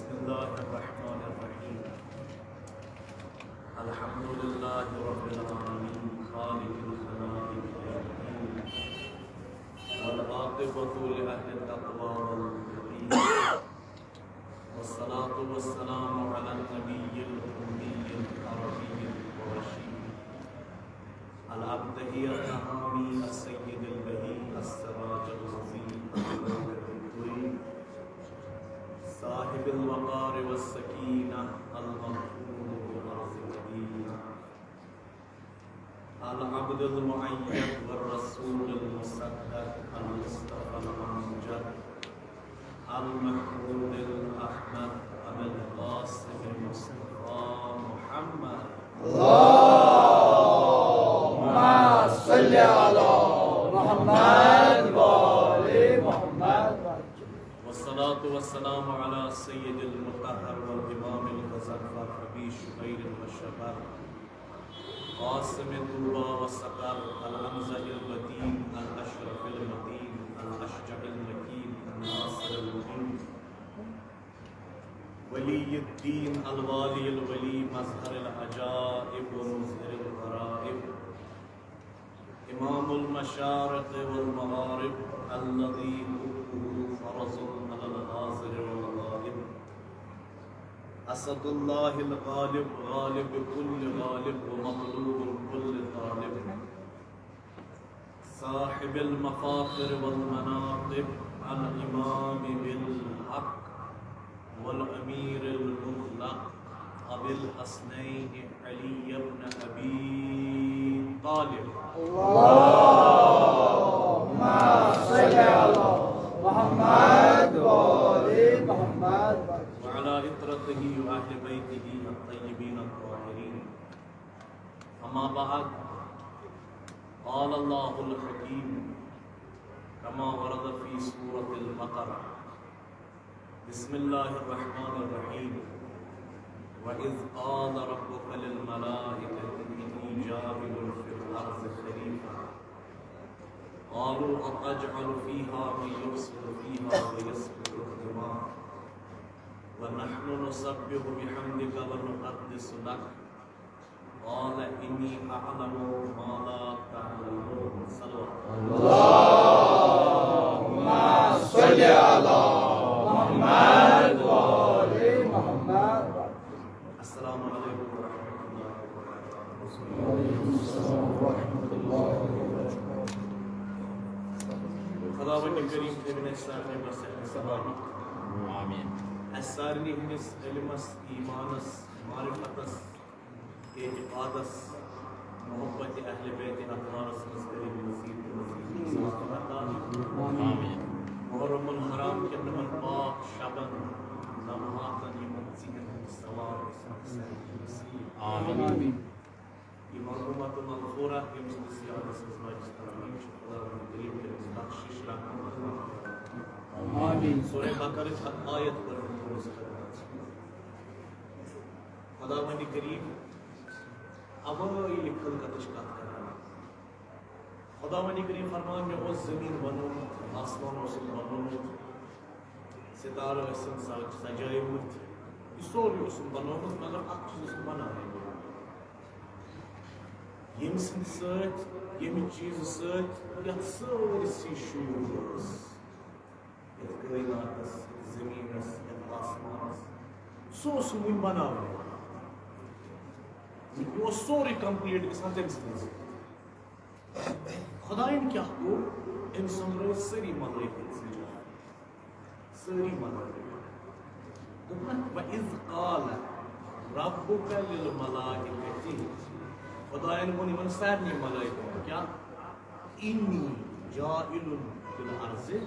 बिस्मिल्लाहिर्रहमानिर्रहीम अल्हम्दुलिल्लाहि रब्बिल आलमीन खालिकिल खलाइक वल आक़िबतु लिअहलित तक़वा वल मुत्तक़ीन वस्सलातु वस्सलामु अलन नबिय्यिल उम्मिय्यिल अरबिय्यिल रशीद अल अब्दहि अत्तहामी अस्सय्यिदिल बही अस्सराजुल मुज़ीद साहिबिल वक़ार वस्सकीना अल मग़फ़ूर बिअर्ज़ि मदीना अल अब्दुल मुअय्यद वर रसूलुल मुसद्दक़ अल मुस्तफ़ा अल अमजद अल महमूदुल अहमद अबुल क़ासिम मुस्तफ़ा मुहम्मद अल्लाहुम्मा सल्लि अला मुहम्मद व आलि मुहम्मद वस्सलातु वस्सलामु अला सय्यिदिल मुत्तहर वल इमामिल मुज़फ़्फ़र अबी शुबैर व शबर क़ासिम तूबा व सक़र अल हमज़िल वतीन अल अशरफिल मतीन अल अशजअल मकीन नासिरुल मुबीन वलीयुद्दीन अल वालियुल वली मज़हरुल अजाइब व मुज़हिरुल ग़राइब इमामुल मशारिक़ वल मग़ारिब अल्लज़ी हुक्मुहु फ़र्ज़ुन अलल हाज़िर वल गालिब असदुल्लाहिल गालिब गालिब कुल्ल गालिब व मग़लूब कुल्ल गालिब साहिबिल मफ़ाख़िर वल मनाक़िब अल इमाम बिल हक़ वल अमीरिल मुतलक़ अबिल हसनैन अली इब्न अबी तालिब अल्लाहुम्मा सल्लि अला मुहम्मद व आलि मुहम्मद व अला इत्रतिही व अहलि बैतिही अत्तय्यिबीन अत्ताहिरीन अम्मा बअद क़ाल अल्लाहुल हकीम कमा वरद फ़ी सूरतिल बक़रा बिस्मिल्लाहिर रहमानिर रहीम व इज़ क़ाल रब्बुका लिल मलाइकति इन्नी जाइलुन फ़िल अर्ज़ि ख़लीफ़ा क़ालू अतजअलु फ़ीहा मन युफ़्सिदु फ़ीहा व यस्फ़िकु दिमा व नहनु नुसब्बिहु बिहम्दिका व नुक़द्दिसु लक क़ाल इन्नी अअलमु मा ला तअलमून अल्लाहुम्मा सल्लि अला मुहम्मद व आलि मुहम्मद अस्सलामु अलैकुम व रहमतुल्लाहि व बरकातुहू खुदावंद करीम तमिन सारने बस सलामत आमीन सारनी हंदिस इल्मस ईमानस मारिफतस एतिकादस मोहब्बत अहले बैत अतहारस मज़हरी मज़ीद आमीन मुहर्रमुल हराम के नमन पाक शबन लम्हातन यमन ज़िहन सवार आमीन ये मरहुमतुल मग़फ़ूरा के मुस्तसियादस मजलिस तरावीह खुदावंद करीम के बख्शिश आमीन सूरह बकरा की आयत पर खुदावंद करीम अवैल खलकतश कत करना खुदावंद करीम फरमान में उस ज़मीन बनोमुत आसमान बनोमुत सितारों सजायोमुत यह सोरे बनोमुत मगर अख चीज बनाने यम चीज सैसी शूर कायनातस ज़मीनस आसमानस सो वन बनावे यह सोरे कंप्लीट गसान तम खुदायन क्या गो अम समरो सारी मलाइकत सारी मलाइकत व इज़ क़ाल रब्बुका लिल मलाइकति खुदायन वो निमन सारनी मलाइकत क्या इन्नी जाइलुन फिल अर्ज़ि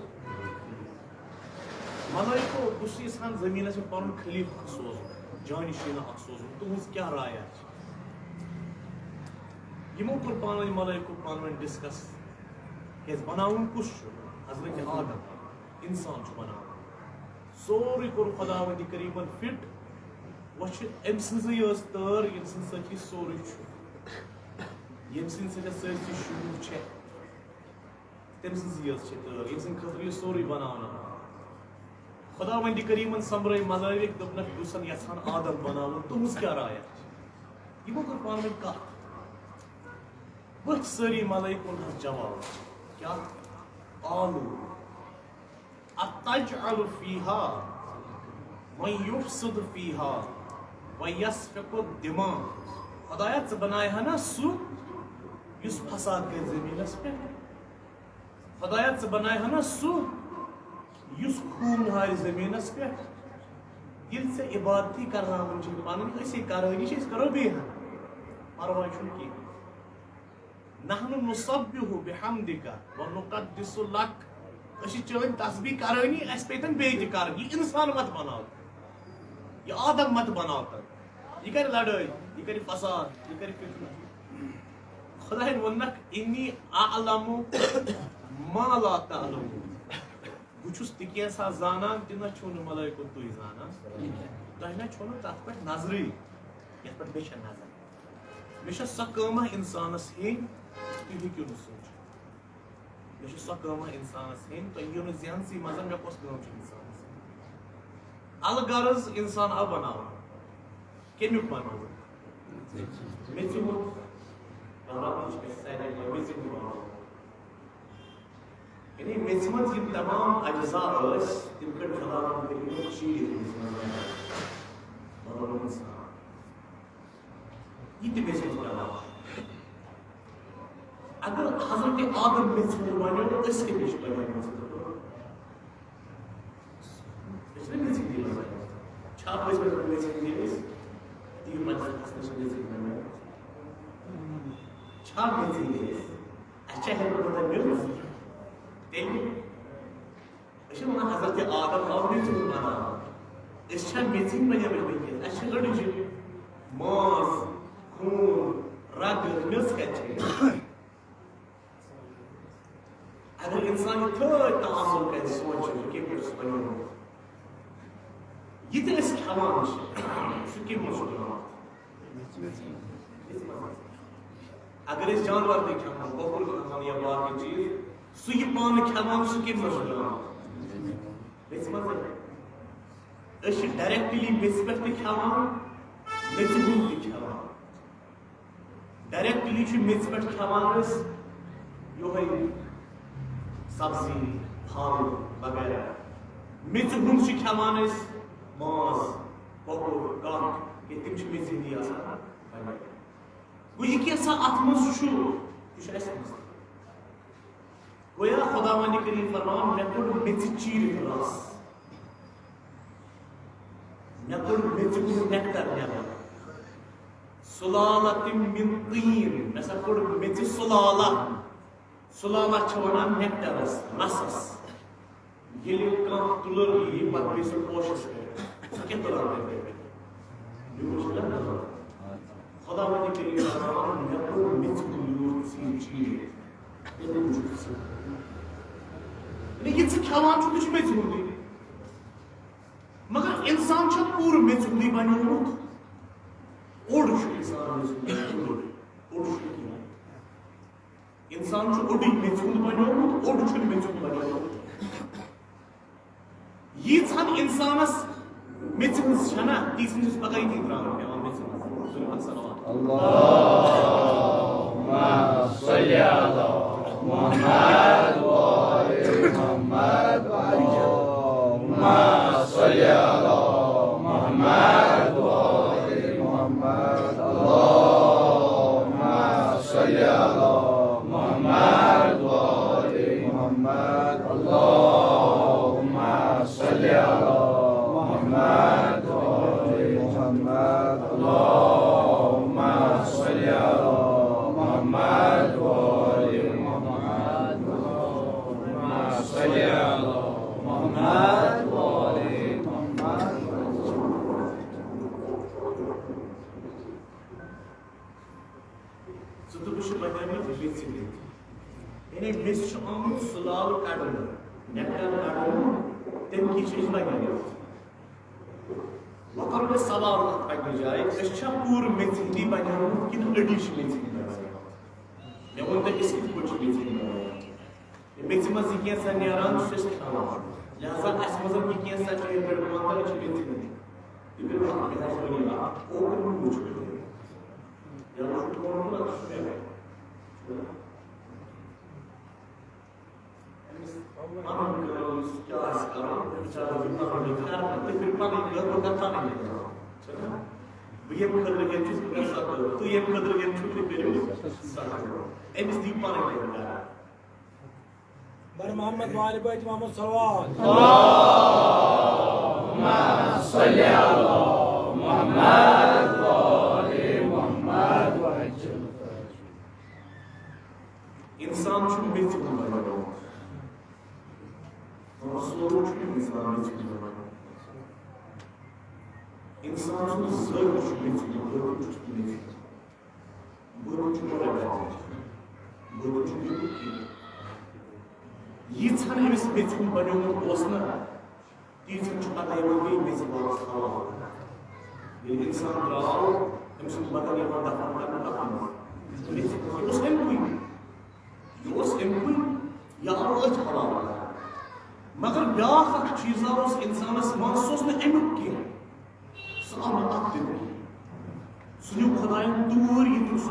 मलाइको बुस यसान ज़मीनस में पन खलीफा सोज जानिशीना सोज तुज क्या राय यमो कोर पान मलाइको पान डिस्कस क्या बनाउन कुछ हज़रत आदम इंसान बना सोरे कोर खुदावंद करीमन फिट वह अम सज तर यम सि सोरे यम सि शूर तम सज तर यम सद खतर सोरे बनाना खुदावंद करीमन संभ्रे मलाइक दोपनक दुसन यसान आदम बनावन तुमस क्या राय यमो कर पान में कत वथ सारी मलाइकुन हस जवाब क्या आलू अतजअलु फीहा व युफ्सिद फीहा व यस्फिकु दिमा खुदाया च बनाया ना सु युस फसाद कर जमीनस पे खुदाया च बनाया ना सु युस खून हार जमीनस पे ये से इबादती करना मुझे पानी ऐसे करानी से करो भी परवाह छुन की नहनु नुसब्बिहु बिहम्दिका व नुक़द्दिसु लक अशी चोन तस्बीह करानी अस पेतन बेत कर ये इंसान मत बनाओ ये आदम मत बनाओ ये कर लड़ाई ये कर फसाद ये कर फितना खुदा वनक इन्नी अअलमु मा ला तअलमु बुछुस तिकेसा जानान तिना छोन मलाइको तुई जाना तहना छोन तत पर नजरी यत पर बेश नजर बेश सकमा इंसानस हेन तु हिक्यो न सोच बेश सकमा इंसानस हेन तो यो न जियांसी मजन में कोस गम इंसान अलगरज इंसान अब बनाओ केमिक बनाओ मेचुमो Allah said ini मेचमत ये तमाम अज्जा अस तिम पर खुदा के चीज ये तो मेचमत वाला अगर हजरत आदम मेचमत वाले तो इसके बीच पर इसमें मेचमत नहीं है छाप इसमें मेचमत नहीं है तीन मतलब इसमें मेचमत नहीं है छाप मेचमत नहीं है अच्छा है तो मतलब मेचमत देखिए हजरत आदम और मेचुन बना इसका मेचिंग बने बिल्कुल अच्छा लड़के मांस खून रग नस कच्चे अगर इंसान थोड़ा तासुल कर सोच के कुछ बनो ये तो इस हवान शुक्र मुश्किल अगर इस जानवर देखें हम बकुल खान या बाकी चीज सुई पान खवान सुके मशगुलान अश डायरेक्टली मेस पे खवान मेचुन खवान डायरेक्टली मेस पे खवान यो है सब्जी फल वगैरह मेचुन खवान मांस बकुर काट के तिम मेचुन गो यह कैसा अतम गोया खुदावंद करीम फरमान मैं कोड मेच चीर रस मैं कोड मेच नेक्टर नेबर सुलालतिम मिन तीन मैं सब कोड मेच सुलाला सुलाला छवना नेक्टरस रसस येले काम तुलर ये पत बेस कोशिश के तरह में खुदावंद करीम फरमान मैं कोड मेच चीर ये खवान मेचुंदी मगर इंसान पूर मेचुंदी बनोमुत ओड इंसान ओडी मेचुंद बनोमुत ओड मेचुंद बनोमुत यीछन इंसानस मेचुंद छना तीसरिस पकाई थी त्राम पेवान मेचुंद अल्लाहुम्मा सल्ली अला मुहम्मद व मुहम्मद अल्लाहुम्मा सल्ली अला मुहम्मद व मुहम्मद अल्लाहुम्मा सल्ली अला मुहम्मद व मुहम्मद अल्लाहुम्मा सल्ली अला मुहम्मद व मुहम्मद अल्लाहुम्मा सल्ली अला मुहम्मद व सवाल जाए पूर मेथी बना कि अडिश मेथी मे वो मेथी मेथी मज नान लिहाजा अस मज यह सच पे मंदिर बर मोहम्मद वाले बैत मोहम्मद सल्लल्लाहु सल्ली अला मुहम्मद वाले मुहम्मद इंसान मेच इंसान यीछन अमिस मेचुन बन्योमुत ओस न तीछन पता गई मेच वापस आवा ये इंसान द्राव अमिस बदन यहां दफन करना उस एमकुई या अच हलाल मगर ब्याख चीजा उस इंसानस मन सोस न अमुक की सह दिन सुनियो खुदायन दूर ये दुस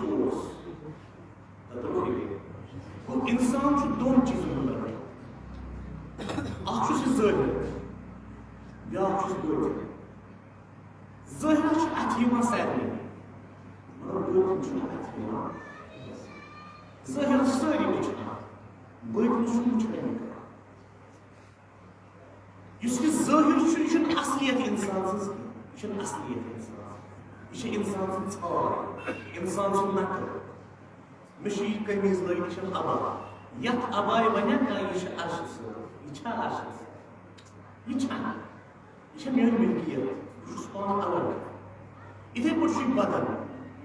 इंसान दोन चीजों में ज़ाहिर ब्याख बातिन ज़ाहिर अथ सारे मगर बातिन ज़ाहिर सारी बातिन ज़ाहिर असलियत इंसान असलियत इंसान इंसान नकल मे कमीज लगित अबा यथ अबाय वन ना यह अर्श यह मेरी मिल्कियत बस पान अलग इथे पे बदन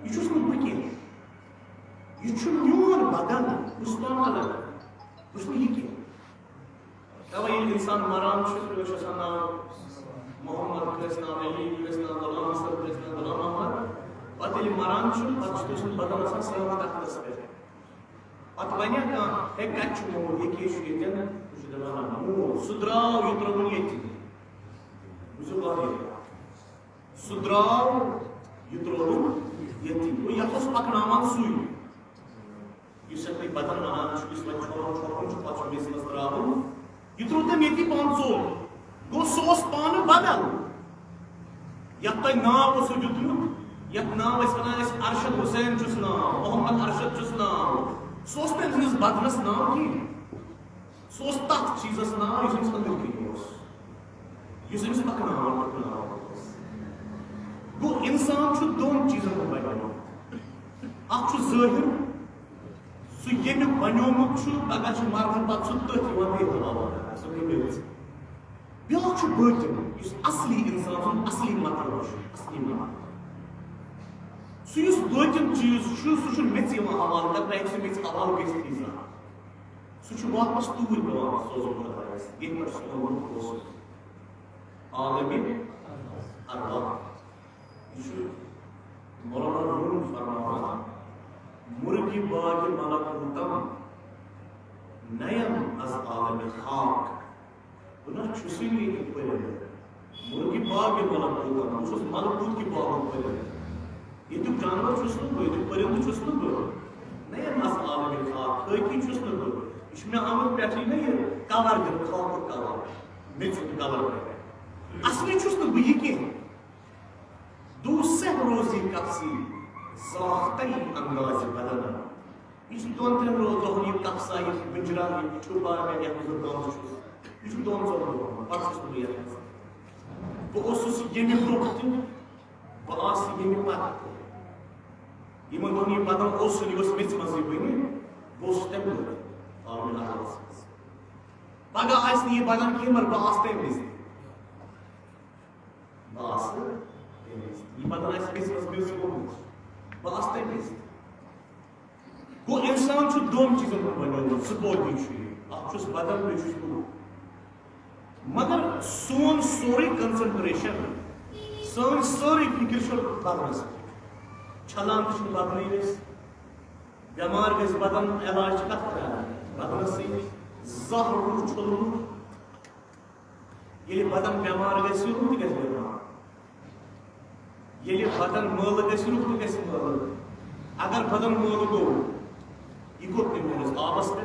यह बह यह मोन बदन बस पान अलग बस यह तवे इंसान मरान नाम मोहम्मद नाम अली नाम गुलाम गुलाम मोहम्मद पे मरान पे बदन सलामत अखलस पे पे वन हे कत मोल ये सह द्राव यह त्रोन ये सह द्राव यह त्रोन ये यथ पकनावान सुई बदन वन छोकन मेस मज त्रुन यह त्रो तम ये पान चोल गो सह पान बदल यथ तुम नाव दितमुत यथ नाव वन अरशद हुसैन नाव मोहम्मद अरशद नाव सह तमिस बदनस नाव कहीं सह तथ चीजस नाव यह अंदर कहीं पकनावान गो इंसान दोन चीजन बनो ज़ाहिर सह ये बनोमुत पगह मरन पे तथ ब्याख बातिन असली इंसान असली मतलब असली मतलब सह बातिन चीज सह मेच हवाल कर मेच हवाल गई सह वापस तूर पे सोजन ये आलमिन अरवाह मौलाना रूम फरमाना मुर्गी बाग मलकूतम नयम अज आलम खाक पुनः छुसिली पर मुर्गी बाग मलकूतम उस मलकूत की बाग पर ये तो जानवर छुस न ये परिंद छुस न नयम अज आलम खाक खकी छुस न इसमें आमद बैठी नहीं कवर कर खाक कवर मेच कवर कर असली छुस न बह कह दूसह रोजी कफसी साख्तई अंदाज बदना यह दोन त्रेन रोज दोहन यह कफसा यह बिजरा यह छुपा मैं यह दुकान यह दोन ोन दोहन पे बह ये ब्रोह तह बह ये पे इन दोहन यह बदन यह मेच मज बन बह तम पगह आ यह बदन कह मगर बह तम विज यह बदन मेच मज बह तम विज गो इंसान दोन चीजों पर बनोमुत सपोर्टी बदन बे मगर सोन सोरे कंसंट्रेशन सन सारी फिक्र बदनस छलान बदन बेमार गज बदन इलाज कत बदनस जहर छुलमुत ये बदन बेमार गए रूह तक बेमार ये बदन मल गए रूह तक मल अगर बदन मल गो यह कोत निमोस आबस पे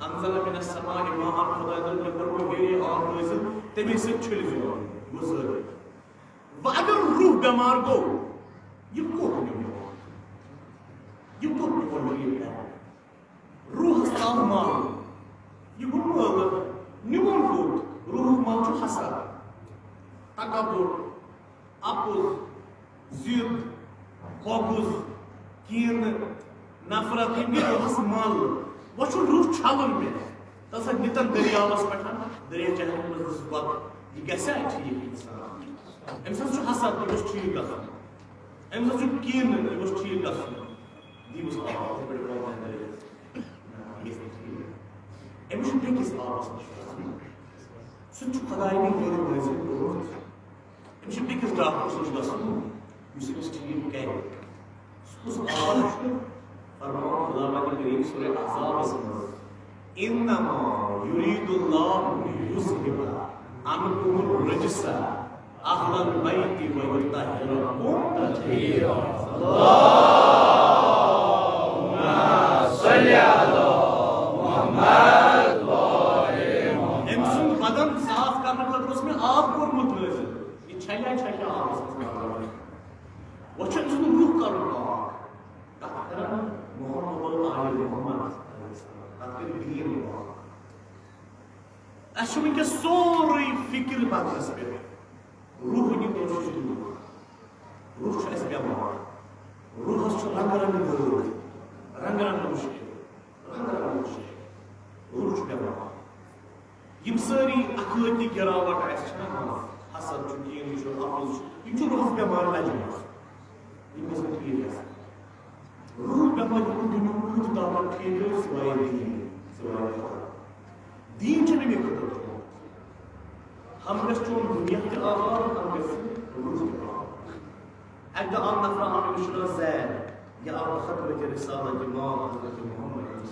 अंजल मिन अस्समाइ माअन खुदा ने फरमो ये आब नज़िल तमी से छुल जो गुजर व अगर रूह बेमार गो यह कोत निमोस रूह साफ माल यह गो मल निमोन कोत रूह माल छु हसद तकब्बुर अपुज जिद खोबुज कीन नफरत यम रूहस मल वो रूह छलन मे तस नितन दरियावस पे दरिया जहन मज पत यह गसा ठीक इंसान अम हसद यह ठीक गसन अम कीन यह ठीक गसन अमिस बेकिस आबस सह खुदाई गैर नाजिल अमिस बेकिस डॉक्टर नश गसन अमिस ठीक कर सह आब फरमान खुदा करीम सूरह अहज़ाब इन्नमा युरीदुल्लाहु लियुज़हिबा अन्कुमुर रजसा अहलल बैति व युतहिरकुम तत्हीरा अल्लाहुम्मा सल्लि अला मुहम्मद व आले मुहम्मद एमसुन बदन साफ करने खतर उसमें आब कोरमुत नज़िल ये छल्या आब वो छन रूह करो मोहम्मद आले मोहम्मद अशुविंके सोरे फिक्र बदनस पे रूह नि दोष रूह छ एस बेमार रूह छ रंग मुश्किल रूह छ बेमार यम सारी अखलाकी गिरावट आस हसद छ कीन छ अपुज यम छ रूह बेमार लजमा यम से ठीक है रूह बेमार को दुनिया को दावत ठीक है सिवाय दीन छने में खतर हम गस्टों दुनिया के आवार हम गस्टों रूह के आवार अगर आप नफरा हम मिशना ज़ैर या आप खत्म के रिसाला इमाम हज़रत मोहम्मद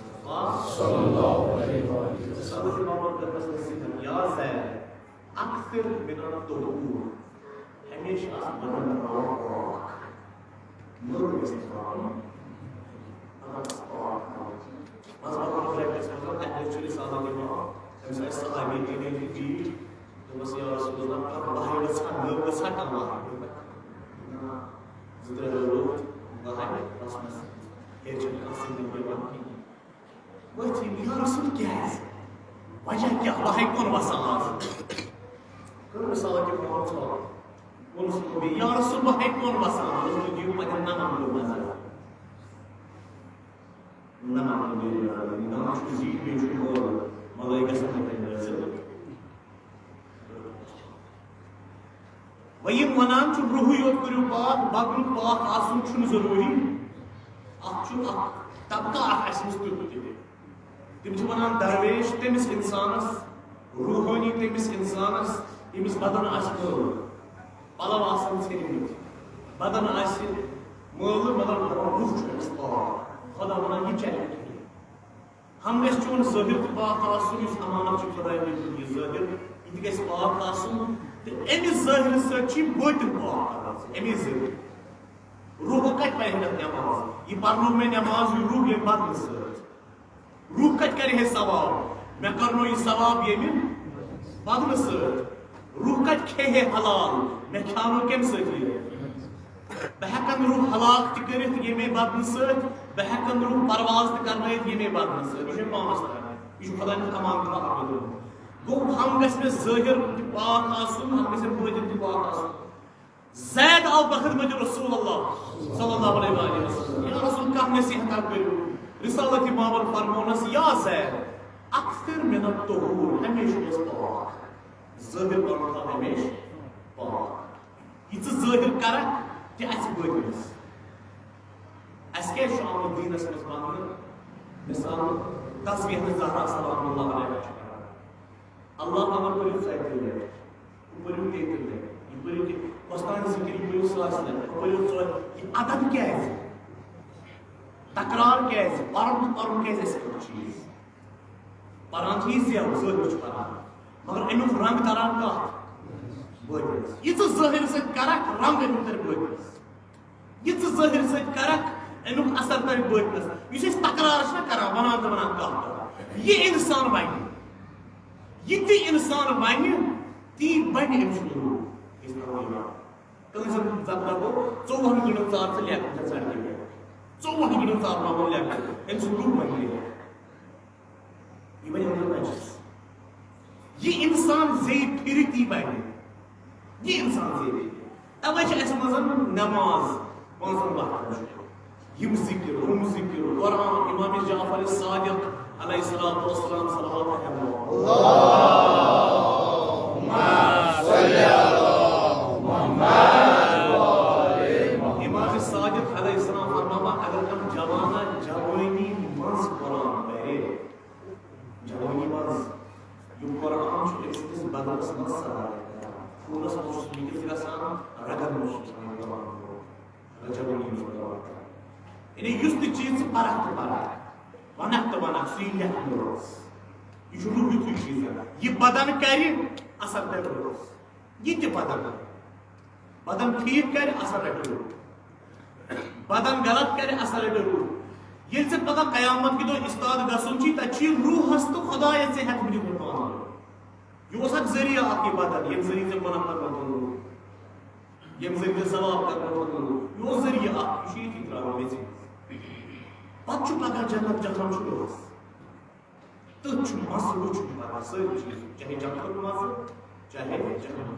सल्लल्लाहु अलैहि वसल्लम सल्लल्लाहु अलैहि वसल्लम या ज़ैर अक्सर मिनत तोहूर हमेशा बदन पाक नूर इस्तेमाल वजह क्या वही कौन वसल्लम या रसूल वही कौन वसल्लम जीव पर नाम लो मजा नाम जी में मलाइका से वही वनान रूह योत करो पाक बगल पाक आसन जरूरी तबका तम वनान दरवेश तमिस इंसानस रूहानी तमिस इंसानस यमिस बदन पलव आसन बदन मल मतलब रूह खुदा वन यह चले हम गो चोन ज़ाहिर तो पाक अमानत खुदा यह ज़ाहिर यह गि पाक तो अमिस ज़ाहिर सतिन पाक अमी ज़रिए रूह कत पे नमाज यह पर्नो मे नमाज रूह ये बदन रूह कत कर सवाब मे करनो यह सवाब यम बदन रूह कत खे हलाल मे खानो कम बह रूह हलाक कर ये बदन बह रूह परवाज कर ये बदन यह पास यह खुदा तमाम गो हम गो ज़ाहिर पाक हम बातिन पाक ज़ैद आव बखदमत रसूल सल्लल्लाहु अलैहि वसल्लम या रसूल कह नसीहत करो रिसालत बाबर फरमोनस या ज़ैद अक्सर मिनत तोहूर हमेशा पाक ज़ाहिर कर हमेशा पाक यह ज़ाहिर कर बातिनस क्या दीनस मज वन मिसाल तस्बीह ज़हरा सलामुल्लाह अलैहा अल्लाह अमर करो पढ़ो पढ़ो वस्तान जिक्र पढ़ो अदब क्या तकरार क्या पर्न क्या पान चीज मगर अमुक रंग तरान कत बٲतِनस यہِ ژٕ ظٲہِر सۭتۍ کرکھ رنٛگ امیُک ترِ بٲتِنس یہِ ژٕ ظٲہِر سۭتۍ کرکھ امیُک اثر ترِ بٲتِنس یُس أسۍ تکرار چھِنا کران ونان تہٕ ونان کانٛہہ یہِ اِنسان وَنہِ یہِ تہِ اِنسان وَنہِ تی بَنہِ أمۍ سُنٛد روٗح کٲنٛسہِ دَپو 24 گٲنٛٹن ژار ژٕ لیکھ ژٕ سڑکہِ پٮ۪ٹھ 24 گٲنٛٹن ژار مامو لیکھ أمۍ سُنٛد روٗح بَنہِ لیکھ یہِ بَنہِ أنٛدرٕ نجس یہِ اِنسان زیٚیہِ پھِرِ تی بَنہِ یہِ اِنسان زیٚیہِ تَوَے چھِ اَسہِ منٛز نٮ۪ماز 5 وقتن چھُ یِم ذِکر ہُم ذِکر قرآن اِمام جعفر صادق علیہ الصلوۃ والسلام صلوات اللہُمَّ صلی علی محمد امام صادق علیہ السلام فرماوا اگر کانٛہہ جوانہ جوانی منٛز قرآن پرِ جوانی منٛز یہِ قرآن چھُ أمۍ سٕنٛدِس بدنس منٛز سوار خوٗنس منٛز چھُ مِکِس گژھان رگن منٛز چھُ قرآن جوانی منٛز یعنی یُس تہِ چیٖز ژٕ پرکھ تہٕ پرکھ ونکھ تہٕ ونکھ سُے لیکھنہٕ روز یہِ چھُ روٗح یِتھُے چیٖز یہِ بدن کرِ اثر ترِ روز یہِ تہِ بدن ٹھیٖک کرِ اثر رٹہِ روح بدن غلط کرِ اثر رٹہِ روح ییٚلہِ ژےٚ پگاہ قیامت کہِ دۄہ اِستاد گژھُن چھُے تتہِ چھُ روحس تہٕ خۄدایس ژےٚ ہٮ۪کہٕ دِتمُت پانہٕ یہِ اوس اکھ ذٔریعہٕ اکھ یہِ بدن ییٚمہِ ذٔریعہٕ ژےٚ گۄناہ کرنہٕ روح ییٚمہِ ذٔریعہٕ ژےٚ ثواب کرنہٕ روح یہِ اوس ذٔریعہٕ اکھ یہِ چھُ ییٚتی تراوان ویژِ پتہٕ چھُ پگاہ جنت جہنم چھُ روز تٔتھۍ چھُ مزٕ وٕچھُن پگاہ سٲری چیٖز چاہے جنتُک مزٕ چاہے جہنم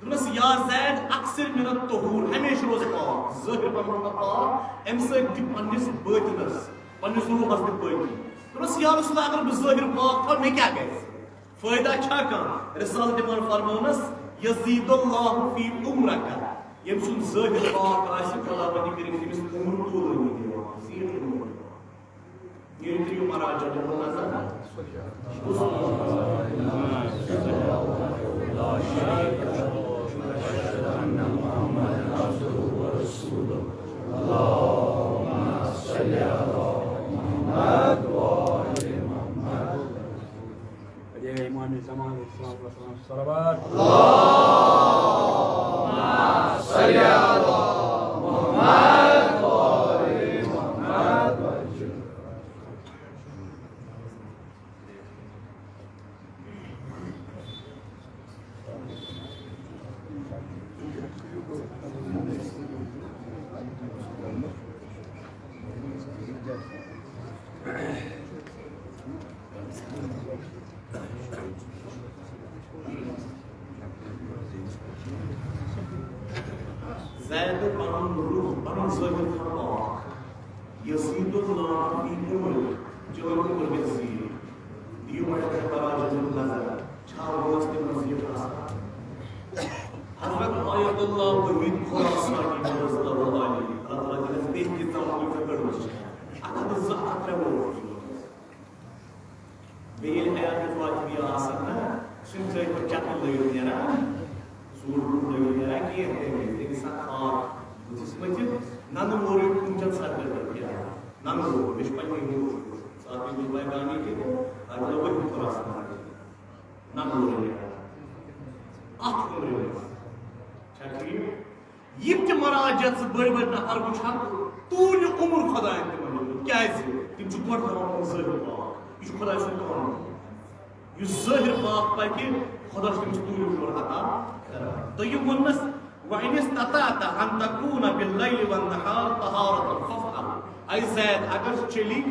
دوٚپنس یا زید اکثر من الطہور ہمیشہ روز پاک ظٲہِر بناو پاک امہِ سۭتۍ دِ پننِس بٲطنس پننِس روحس دِ پٲکی دوٚپنس یا رسول اگر بہٕ ظٲہِر پاک تھاو مےٚ کیٛاہ گژھِ فٲیدہ چھا کانٛہہ رسال دِوان فرماونس یزیٖد اللہ فی عمرک ییٚمہِ سُنٛد ظٲہِر پاک آسہِ خۄدا بندی کٔرِتھ تٔمِس عمر طولٲنی دِوان زیٖٹھ عمر ییٚلہِ ترٛیو مراجعن دِمو نظر امام زمان صلوات صلی علی محمد زید پنُن روح پنُن ظٲہِر پاک یزیٖد اللہ فی عمرک چٲنۍ عمر گژھِ زیٖٹھ دِیِو مےٚ مراجعن نظر چھا روز تِمن زیٖٹھ آسان حضرت آیت اللہ وحید خراسانی رضی اللہ علیہ اللہ تعالیٰ دِنس بیٚیہِ تیٖژاہ مُلکہٕ کٔڑمٕژ چھِ 103 ووٹ بیٚیہِ ییٚلہِ حیات فاطمیہ آسان نا سُہ چھُنہٕ ژٲرۍ پٲٹھۍ چکر لٲگِتھ نیران سوٗٹ بوٗٹ لٲگِتھ نیران کینٛہہ تٔمِس آسان خاک بٕتھِس مٔتھِتھ ننہٕ مورٕے کُنچن سرکٲرۍ پٮ۪ٹھ پھیران ننہٕ مور مےٚ چھُ پنٕنہِ موٗج ساتھ بھاے گانی تہِ اگر ؤحید خراسانی ننہٕ مورٕے نیران اتھ عمرِ منٛز چھا ٹھیٖک یِم تہِ مراجعت ژٕ بٔڑۍ بٔڑۍ نفر وٕچھان توٗلہِ عمر خۄداین تِمن دیُتمُت کیٛازِ تِم چھِ گۄڈٕ تھاوان پنُن ظٲہِر پاک یہِ چھُ خۄداے سُنٛد قانوٗن یُس ظٲہِر پاک پکہِ خۄدا چھُ تٔمِس توٗلہِ عمر عطا کران دوٚیِم ووٚننس وَإِنِ اسْتَطَعْتَ أَن تَكُونَ بِاللَّيْلِ وَالنَّهَارِ طَهَارَةً فَافْعَلْ اے زید اگر چلی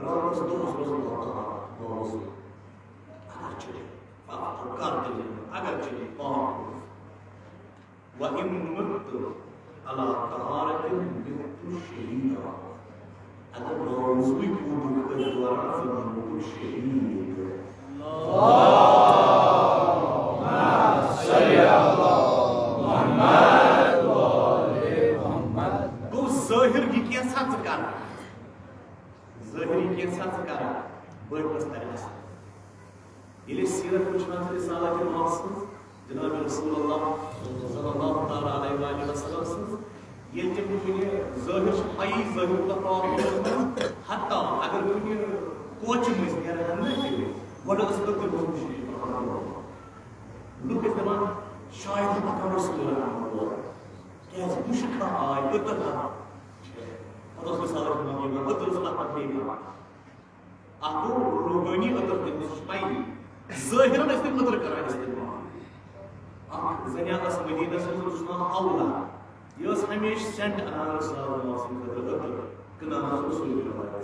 راتس دۄہس روز دۄہس اگر چلی کر تیٚلہِ اگر چلی پاک وَإِن مُتَّ عَلَى طَهَارَةٍ مِتُّ شَهِيدًا اگر روزوٕے کوٗدُک أتھۍ دوران ژٕ بنووُکھ شہیٖد گوٚو ظٲہِر یہِ کینٛژھا ژٕ کر ظٲہِر یہِ کینٛژھا ژٕ کر بٲطنس ترِ اثر ییٚلہِ أسۍ سیرت وٕچھان چھِ رسالت ناو سٕنٛز جناب رسول اللہ صلی اللہ تعالیٰ علیہ وسلم سٕنٛز ییٚلہِ تِم کُنہِ ظٲہِر چھِ پَیی ظٲہِر پاک حتیٰ اگر کُنہِ کوچہِ مٔنٛزۍ نیران نہ تیٚلہِ گۄڈٕ ٲس لُکھ ٲسۍ دَپان شاید मुश्क आय अतर अतर मिसाल के अतर सलाह देगा आपको रूहानी अतर तमिस पाई ज़ाहिरन इस्तेमाल अतर करा इस्तेमाल ज़नियात मदीना से उसना अल्लाह यस हमेश सेंट अनार सल्लल्लाहु अलैहि वसल्लम कना रसूल अल्लाह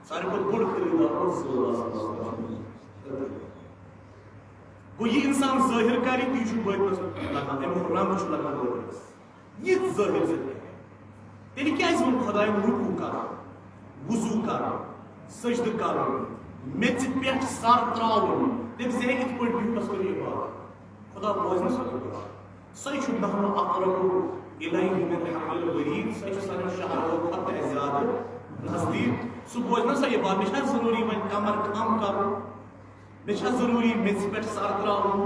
सारे को बुड़ खरीदा और सल्लल्लाहु अलैहि वसल्लम वो ये इंसान ज़ाहिर कारी तीजु बैठस लगा एम रंग छु लगा बैठस ये ज़ाहिर से तेरी क्या इस खुदाई रुकू का वुजू का सजद का मेच पेट सर त्राउन तम से इत पट बिहस करिए बात खुदा बोझन सकता सही छु नहनु अक़रबु इलैहि मिन हब्बिल वरीद सही सारे शहर खत ज्यादा नजदीक सु बोझना सही बात निशा जरूरी मन कमर काम करो निशा जरूरी मेच पेट सर त्राउन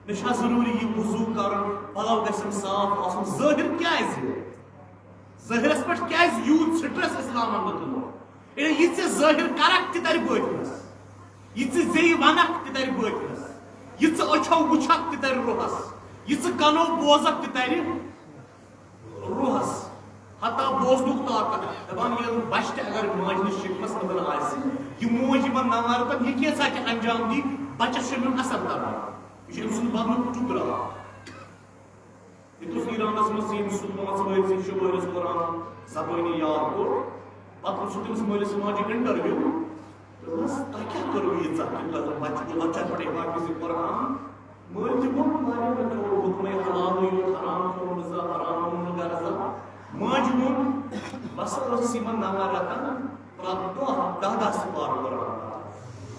निशा जरूरी ये वुजू कर पलव गसन साफ आसन ज़ाहिर क्या है ज़ाहिर पे क्या यूथ स्ट्रेस इस्लाम ये ये ज़ाहिर करक तर बस ये जे वनक तर बस ये अछो वुछक तर रुहस ये कनो बोजक तर रुहस हता बोजनुक ताकत दपान ये बच्चे अगर माज नश शिकमस नदर आसि ये मोज यमन नवार पर ये कैसा अंजाम दी बच्चे शमिन असर कर ये सुन बदन टुकड़ा ये तो ईरानस में सीन सुपमास में से शुभरस कुरान सबनी याद को पत सुतिस मोलिस माजी इंटरव्यू बस क्या करो ये अल्लाह बच्चे को अच्छा पढ़े बाकी से कुरान मोल जो मारे में तो हुक्म हलाल और हराम को रजा हराम और गरजा माजून बस सीमा नवारता प्राप्तो दादा से पार कुरान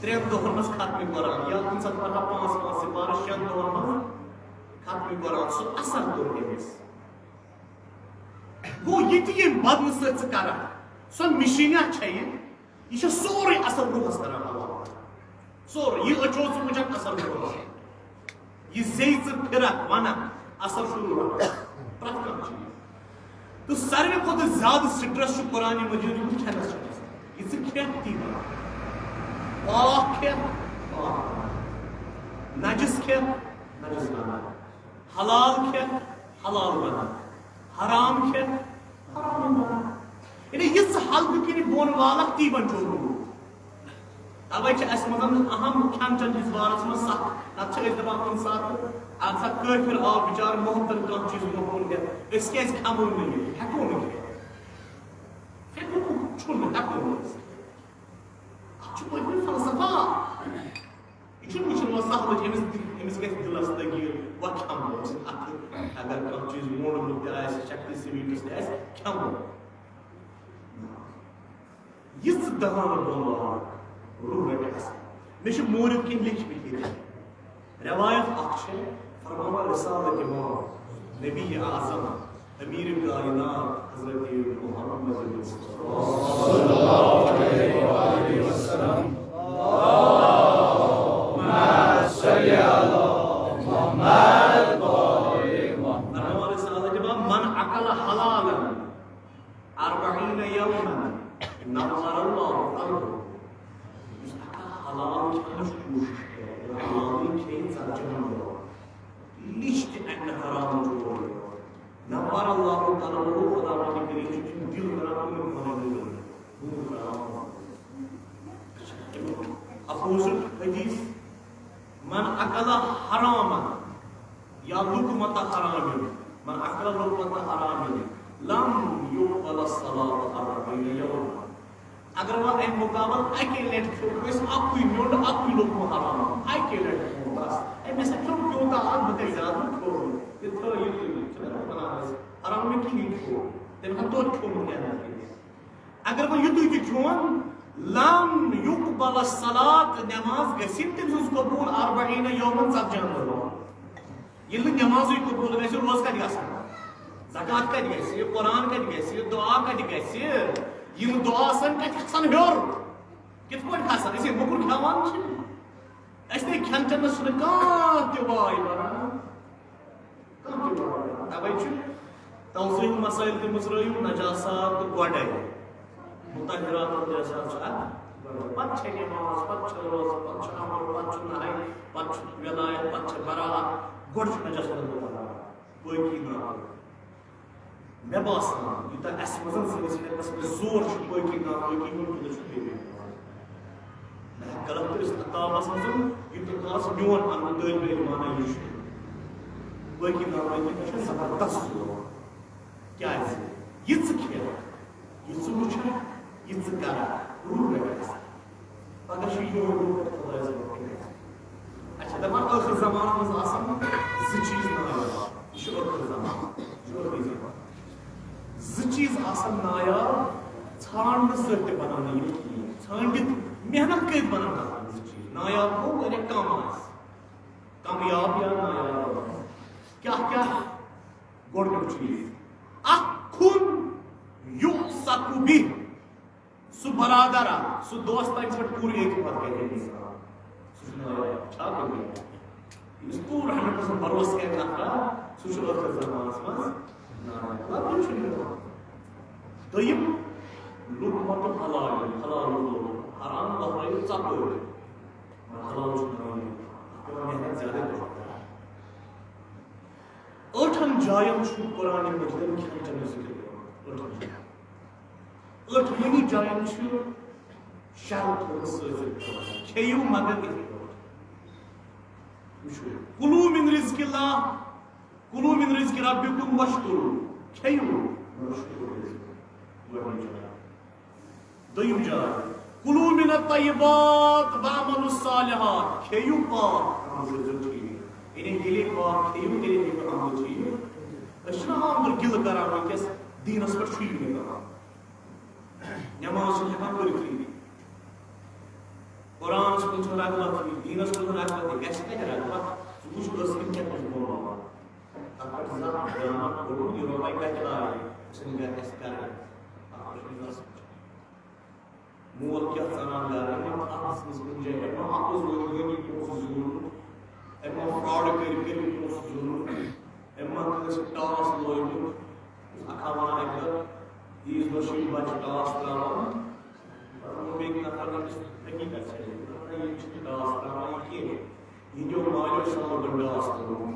त्रेम दोहर मस खत्म कुरान या उन सब पर 5 से पार शन दोहर मस खत्म कुरान सो असर तो है वो ये बदन से करा सो मशीन चाहिए ये सोरे असर रुहस करा सोरे ये अचो से मुझे असर रुहस ये ज़ेज़ फिरक वना असर शुरू प्रथम चीज तो सारे खुद ज्यादा स्ट्रेस कुरान मजीद को खेलस ये खेती पाक नजस नजस बना हलाल हलाल बना हराम हराम बना ये हल्क कि बोन वाल ती बन तवे अहम खान चन इस बारस में सख नत दपान कुन सात सा काफिर आव बेचार मोहतन कह चीज मोहन क्या खमो हेको हेको फलसफा यह वो सहल अमिस ग दिलस लगी वह खमो अगर कह चीज मोड़मुत शक्ति स्वीट्स खमो यह दहान बोल रूह मे मोरिद किन लिखित रवायत फरमाना रिसालत इमाम नबी आज़म अमीर कायनात हज़रत मुहम्मद सल्लल्लाहु अलैहि वसल्लम अल्लाहुम्मा सल्ली अला मुहम्मद व आलि मुहम्मद फरमाना रिसालत इमाम मन अकल हलालन 40 यौमन नज़रल्लाहु अलैहि हलाल हलाल लिस्ट एंड हराम जो नवर अल्लाह ताला को खुदा के करीम दिल हराम में माने अपोजिट हदीस मन अकला हराम या लुकमत हराम मन अकला लुकमत हराम लम युक़बल सलात 40 यौम अगर वह एक मुकाबल अके लेट क्यों आपकी नोट आपकी लोग को हराम अके लेट बस ए में से क्यों का हाथ बते ज्यादा को ये तो चलो बना हराम में की को तेरे हम तो क्यों क्या अगर वह युद्ध की क्यों लम युक़बल सलात नमाज गसिन तम सुस कबूल 40 यौमन सब जान ये नमाज कबूल वैसे रोज का दिया ज़कात का दिया ये कुरान का दिया दुआ का दिया यम दुआ सन कथन हेर कित पट खसान ऐसे मुकुर खावान ऐसे खान चनस वाय तवे तौज़ीह मसाइल के मसरायु नजासात गडे मुतहरात नजासात पत छे नमाज पत रोज पत अमल पत नहाय पत विलायत पत बरात गड नजासात कोई की ना मे बासान यूता अस मजन सनिस फिरकस में जोर बाकी काम बाकी मुल्क गलत कर ताबस मजन यूत मोन अन तलब इलमाना यह बाकी काम बाकी जबरदस्त क्या यह खेल यह वुचन यह कर रूह अगर अच्छा दपान आखिर जमाना मज चीज नायाब आखिर जमाना चीज नायाब छान सर बनाने छानित मेहनत कर बनाना नायाब गो कम कामयाब या नायाब क्या क्या गोड चीज अखुन युसकुबि सु बरादरा सु दोस्त पे पूरी एक बात कहते हैं पूरा 100% भरोसा के नफरा सु आखिर जमानस मज दोयम लुकमत हलाल हलाल हराम बहराई चपड़ हलाल मेहनत ज्यादा ٲٹھن جاین چھُ قرآنِ مجیدن کھٮ۪ن چٮ۪نٕچ ذِکر ٲٹھوٕنی جاین چھُ شرط سۭتۍ کھیٚیِو مگر کُلوٗ مِن رِزقِ اللہ کُلوٗ مِن رِزقِ ربِکُم واشکُروا کھیٚیِو دوٚیِم جاے کُلوٗ مِن الطیبات وَاعملوا الصالحات کھیٚیِو پاک یعنی پاک کھیٚیِو تیٚلہِ ہیٚکِو عمل ٹھیٖک أسۍ چھِنہ عام گِلہٕ کران وٕنکیٚس دیٖنس پٮ۪ٹھ چھُے نہٕ کران نٮ۪ماز چھِنہٕ ہٮ۪کان پٔرِتھٕے قرآنس کُن چھُنہٕ رغبت دیٖنس کُن چھُنہٕ رغبت گژھِ کتہِ رغبت ژٕ وٕچھ ٲسہٕ کِتھ کٔنۍ چھُ بولاوان تتھ پٮ۪ٹھ زانٛہہ دیان کوٚرمُت یہِ رۄپاے کتہِ آیہِ سٲنۍ گرِ گژھِ کرٕنۍ مول کیٛاہ ژانان گرٕ اتھس منٛز کُنہِ جایہِ اپُز لوگ پونٛسہٕ زیوٗن फ्रॉड कर ٹاس لوگمت اکھا ونان اکہِ عیٖذ دۄہ چھُ بچہِ ٹاس تراوان بیٚکہِ نفر حقیٖقت چھِ یہِ چھُنہٕ ٹاس تراوان کینٛہہ یہِ دیو مالیو سوگن ٹاس تراوان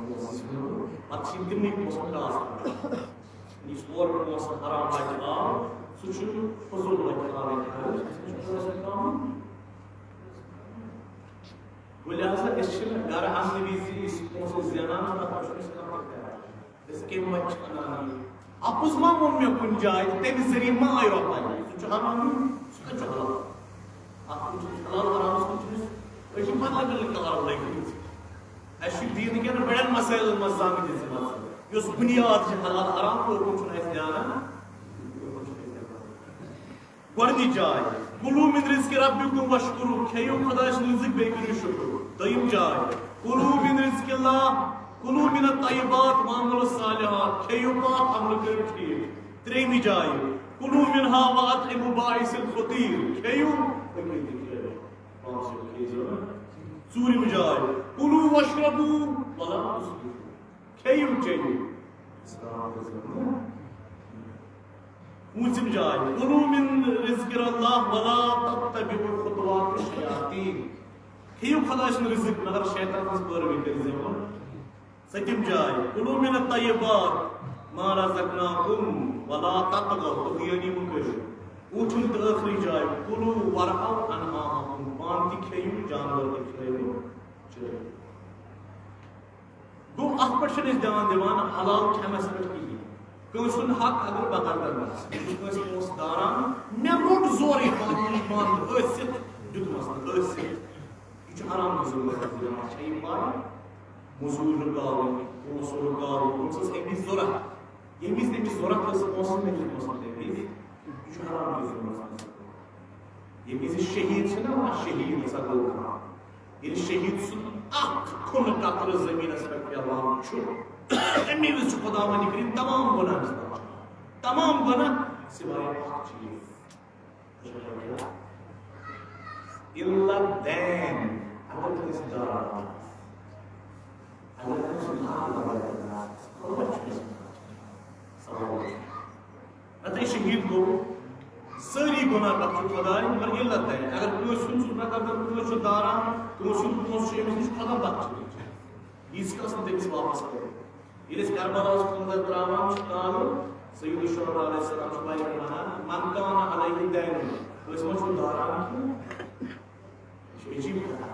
پتہٕ چھِ تِمنٕے پونٛسن ٹاس تراوان یُس اورٕ پونٛسہٕ حرام بچہِ آو سُہ چھُ فضوٗل بچہِ آوٕے لہذا گھر انہ وز پونسہٕ زینان کم وقت انان اپُز ما ووٚن مےٚ کُنہِ جایہِ تمہِ ذٔریعہٕ ما آیہِ رۄپاے سُہ چھُ حرام سُہ کتہِ چھُ حلال اتھ کُن چھُ حلال حرامس کُن چھُ أسۍ چھِ بدل کلر لٔگمٕتۍ اَسہِ چھُ دیٖن کٮ۪ن بڑٮ۪ن مسٲیلن منٛز زامٕتۍ یۄس بُنیاد چھِ حلال حرام اوکُن چھُنہٕ اَسہِ دیانا گۄڈنِچ جاے کُلوٗ مِن رِزقِ ربِکُم واشکُروا کھیٚیِو خۄداے سُنٛد رِزق بیٚیہِ کٔرِو شُکُر دوٚیِم جاے کُلوٗ مِن رِزقِ اللہ کُلوٗ مِن الطیبات وَاعملوا الصالحات کھیٚیِو پاک عمل کٔرِو ٹھیٖک ترٛیٚیِمہِ جایہِ کُلوٗ مِنہا وَأَطْعِمُوا بَائِسَ الْفَقِیرَ کھیٚیِو ژوٗرِم جاے کُلوٗ واشربوٗ وَلَا تُسْرِفُوا کھیٚیِو چیٚیِو پوٗنٛژِم جاے کُلوٗ مِن رِزقِ اللہ وَلَا تَتَّبِعُوا خُطُوَاتِ الشَّیاطِیٖن کھیٚیِو خۄداے سُنٛد رِزق مگر شیطان ہٕنٛز پٲروی کٔرۍزیٚو نہٕ سٔتِم جاے کُلوٗ مِن الطیبات ما رزقناکُم وَلَا تَطْغَوْا طُغیٲنی مہٕ کٔرِو ٲٹھِم تہٕ ٲخری جاے کُلوٗ وَارعَوْا أَنعَامَکُم پانہٕ تہِ کھیٚیِو جانور تہِ کھیٚیِو چٲیِو گوٚو اتھ پٮ۪ٹھ چھِنہٕ أسۍ دیان دِوان حلال کھٮ۪نس پٮ۪ٹھ کِہیٖنۍ کٲنٛسہِ ہُنٛد حق اگر بدل آسہِ بہٕ چھُس کٲنٛسہِ پونٛسہٕ داران مےٚ روٚٹ زورے بنٛد ٲسِتھ دیُتمس نہٕ ٲسِتھ یہِ چھُ حرام ضروٗرت دِوان چھےٚ یہِ پاے موٚزوٗرۍ رُکاوٕنۍ پونٛسہٕ رُکاوٕنۍ پونٛسس أمِس ضوٚرتھ ییٚمہِ وِزِ تٔمِس ضوٚرتھ ٲس پونٛسہٕ مےٚ دیُتمس نہٕ تمہِ وِزِ یہِ چھُ حرام ضروٗرت ییٚمہِ وِزِ شہیٖد چھِنہ ونان شہیٖد ہسا گوٚو خراب ییٚلہِ شہیٖد سُنٛد اکھ کھُنہٕ قطرٕ زٔمیٖنس پٮ۪ٹھ پیٚوان چھُ امی وِزِ چھُ خۄداوندِ کٔرِتھ تمام گۄناہ تمام گۄناہ سِوایے اکھ چیٖز اِلا الدین اگر کٲنٛسہِ دار اگر کٲنٛسہِ نتہٕ شہیٖد گوٚو سٲری گۄناہ کَتھ چھُ خۄداے مگر اِلا الدین اگر کٲنٛسہِ ہُنٛد چھُ نقد کٲنٛسہِ چھُ داران کٲنٛسہِ ہُنٛد پونٛسہٕ چھُ أمِس نِش خۄدا بخشِ ییٖژ کٲنٛسہِ نہٕ تٔمِس واپس کٔرِتھ ییٚلہِ أسۍ کربلاہس کُن تراوان چھِ نالہٕ सैयद शुहदा अलैहिस्सलाम शुमाई वनान मन कान अलैहि दैन उस मचु दारान की अजीब कथा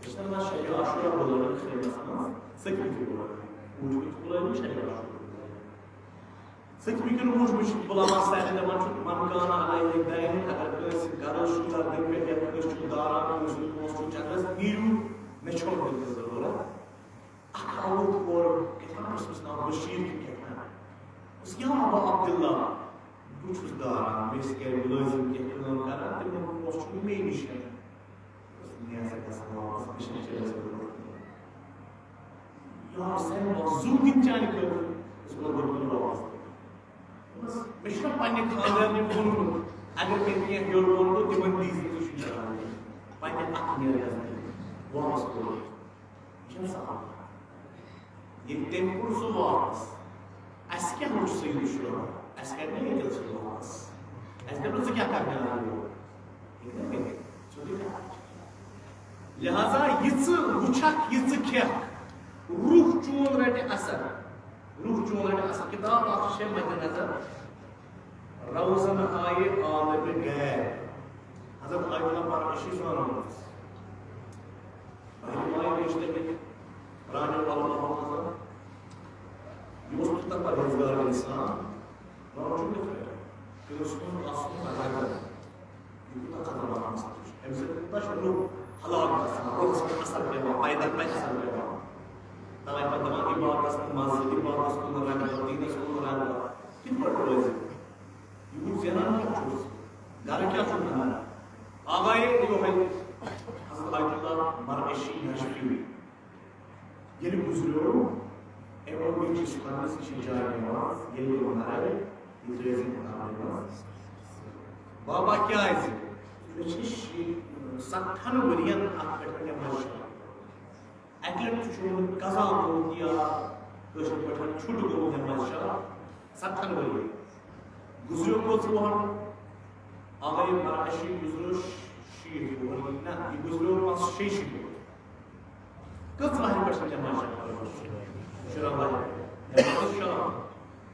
इसना शरिया आशुरा बोलने के मसला सकी की बोलने मुझे बोलने शरिया सकी की मुझे बुलावा साइड में मन कान अलैहि दैन अगर किस गारस शुदा दिन पे या किस दारान उस पोस्ट चंदस नीरू में छोड़ देते जरूरत अकाउंट और कितना उसमें नाम बशीर की कहना उस यहाँ अबू अब्दुल्ला कुछ उस दारान में इसके मुलाजिम के काम करा तो वो पोस्ट में ही निशान उसने ऐसा कैसा वापस मिशन चला जरूरत यार से मौजू की जाने को उसको बोलने वापस बस मिशन पाने खानदान ने बोलूं अगर मैं ये जोड़ बोलूं तो बंदी से कुछ नहीं रहा पाने अपने वापस बोलो मिशन साहब ये टेम्पुर सो वापस ऐसे क्या हो सही शुरू ऐसे करने के लिए चलो वापस ऐसे करने से क्या करना है वो लिहाजा यिच वुचक यिच खेख रूह चून रटे असर किताब आशे मद्देनजर रौजन आए आलिम गैर हजरत आयतुल्लाह बरकशी फरमाते हैं भाई रिश्ते में राजा वाला युवक तक पर रोजगार इंसान राजू के फिर उसको आंसू का जाकर युवक का नाम सकते हैं ऐसे तशल्लु हलाल का और उसका असर पे पैदा पे असर पे तलाय पर दमागी बात का मानसिक बात का उसको लगा दीन उसको लगा किन पर रोज युवक जना क्या छोड़ घर क्या छोड़ना आगाए जो है हज़रत आयतुल्लाह मरकशी नशफी ये गुजरो एवं बीच स्कूल से जाए नमाज ये हमारे इधर नमाज बाबा क्या है ये सत्थन वरियन आपके नमाज एटलेट जो कज़ा हो गया कुछ पठन छूट गो नमाज सत्थन वरियन गुजरो को सुहान आगे मराशी गुजरो शीर ना ये गुजरो पास शेष कस बाहर पर नमाज शुरू हुआ नमाज शाम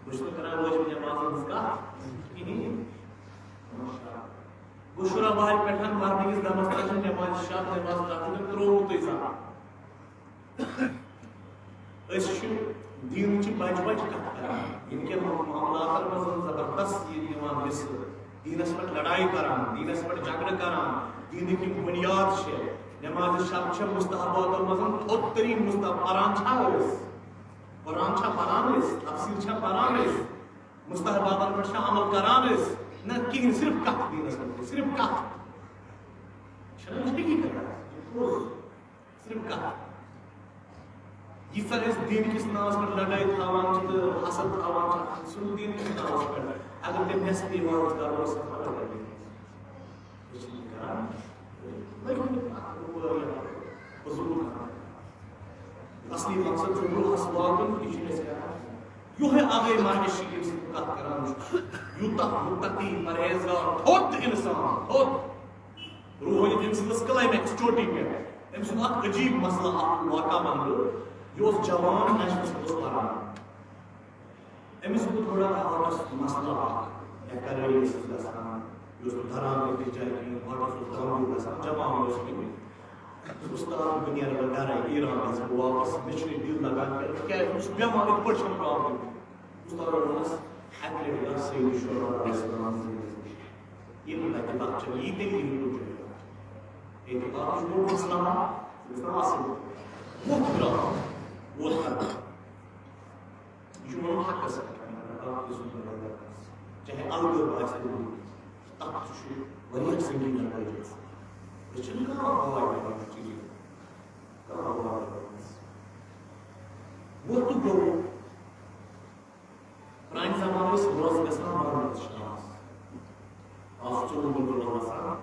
गुस्ल करा रोज नमाज उसका इन्हीं गुशरा बाहर पठान मारने की नमाज का नमाज शाम नमाज ताकि करो तो ऐसा ऐसे दीन की बाज का इनके मामलात में जबरदस्त ये निवान इस दीनस पर लड़ाई करा दीनस पर झगड़ा करा दीन की बुनियाद से नमाज शाम छ मुस्तहबात और मजन तोतरी मुस्तहब आरांछा वरांछा परानिस तफसील छा परानिस मुस्तहबात पर छा अमल करानिस न कि सिर्फ कथ दीनस पर सिर्फ कथ शर्म नहीं करना सिर्फ कथ ये सारे दीन किस नाम पर लड़ाई थावान तो हसद थावान सुन दीन किस नाम पर अगर ते नस्ती वार करो सब कर दे कुछ नहीं करा असली मकसद जो रूह अस्वागन किसी से यू है आगे माने शिकीर से कत करान यूता मुत्तकी परहेजगार खुद इंसान खुद रूह ये जिनसे क्लाइमेक्स चोटी पे एम सुन अजीब मसला वाका बंदो यो जवान नेशनल स्पोर्ट्स पढ़ा एम सुन थोड़ा हार्ट मसला या करेरी सिस्टम यो धरा में जाएगी हार्ट काम का जवान उसमें उस्ताद दुनिया में बता रहा है ईरान में वापस मिशनरी डील लगा कर क्या उस बीमार एक पर्सन प्रॉब्लम उस्ताद रोनस एथलीट का सही शुरू रेस्टोरेंट ये ना कि बात चल ये दिन ही हो जाएगा एक बात जो मसला असल वो पूरा वो था जो हक सकता है आप इस चाहे अलग बात से तक शु वही सिंगिंग लगा है Question कहाँ हुआ है चीज़ कहाँ हुआ है वो तो जो प्राइम ज़माने से रोज़ कैसा मारना चाहिए आज तो वो बोल रहा था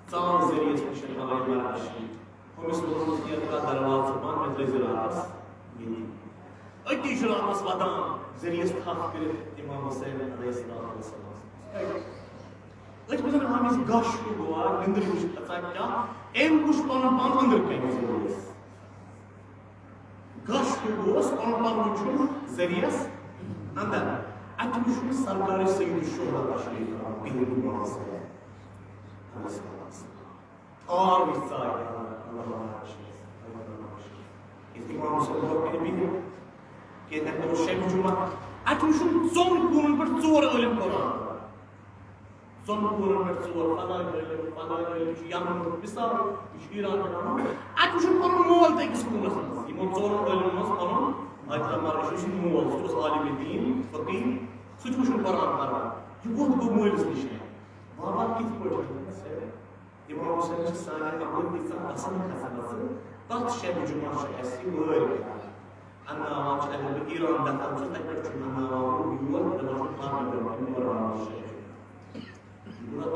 साल ज़रिए से शक्ल में मारशी हम इस लोगों की अपना दरवाज़ मान में तेज़ रास ये अति शराबस वादा ज़रिए स्थापित कर इमाम हुसैन अलैहिस्सलाम Let's put on his gush to go out in the bush. That's like, yeah, and push on a palm under गश्त गोस पन वुचुन जरियस अंदर अत वुचुन सरकार सैयद शुहदा तशरीफ बिहिर मास और विसाय इस इमाम सल्लल्लाहु अलैहि वसल्लम के तक शब जुमा अत वुचुन जोन कुन पर चोर इल्म कुरान जोन कुन पर चोर फला यमन मिसाल ईरान अत वुचुन पर मोल ते किस कुनस इमो चोर इल्म मस पन अत मार शुन मोल सो आलिम दीन फकीह सुच वुचुन कुरान पढ़ा ये बहुत गो मोल निश बाबा किस पढ़ इमाम हुसैन साने अमल की असल खसन तत शब जुमा ऐसी वर्ड अन्ना वाच अहल ईरान दखल छ तक छ अन्ना युवा दमन पान में कुरान शे युवा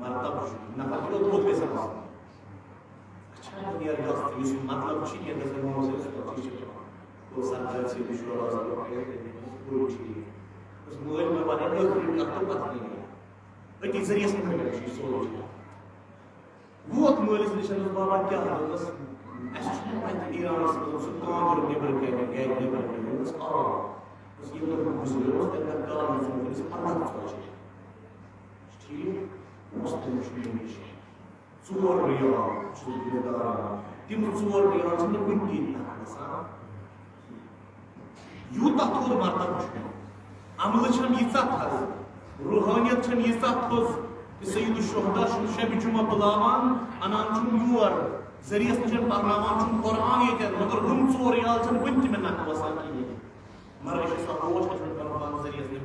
मरतब नफल बहुत बेसा अच्छा यार दोस्त इस मतलब छी के दस इमाम हुसैन से तो सरकार से विश्वास है वो छी उस मोबाइल में बने तो पता नहीं है जरिए से मैं सोच वोत मलिस निशन बाबा क्या बस अस ईरान से कांदर नेबर के गए नेबर के बस बस ये तो गुजरो तक काल में से पता सोच ठीक मुस्लिम शुरू चोर रिया सुविधा तिम चोर रिया से कुन की यूता थोड़ मरतब अमल छन यीसा था रूहानियत छन यीसा थोस सैयद शुहदा शब जुमा बुलावान अनान छुन योर जरियस नजर परनावान छुन कुरान ये मगर हम चोर याल छन वंत में ना वसान की मर ऐसा रोज छन कुरान जरियस ने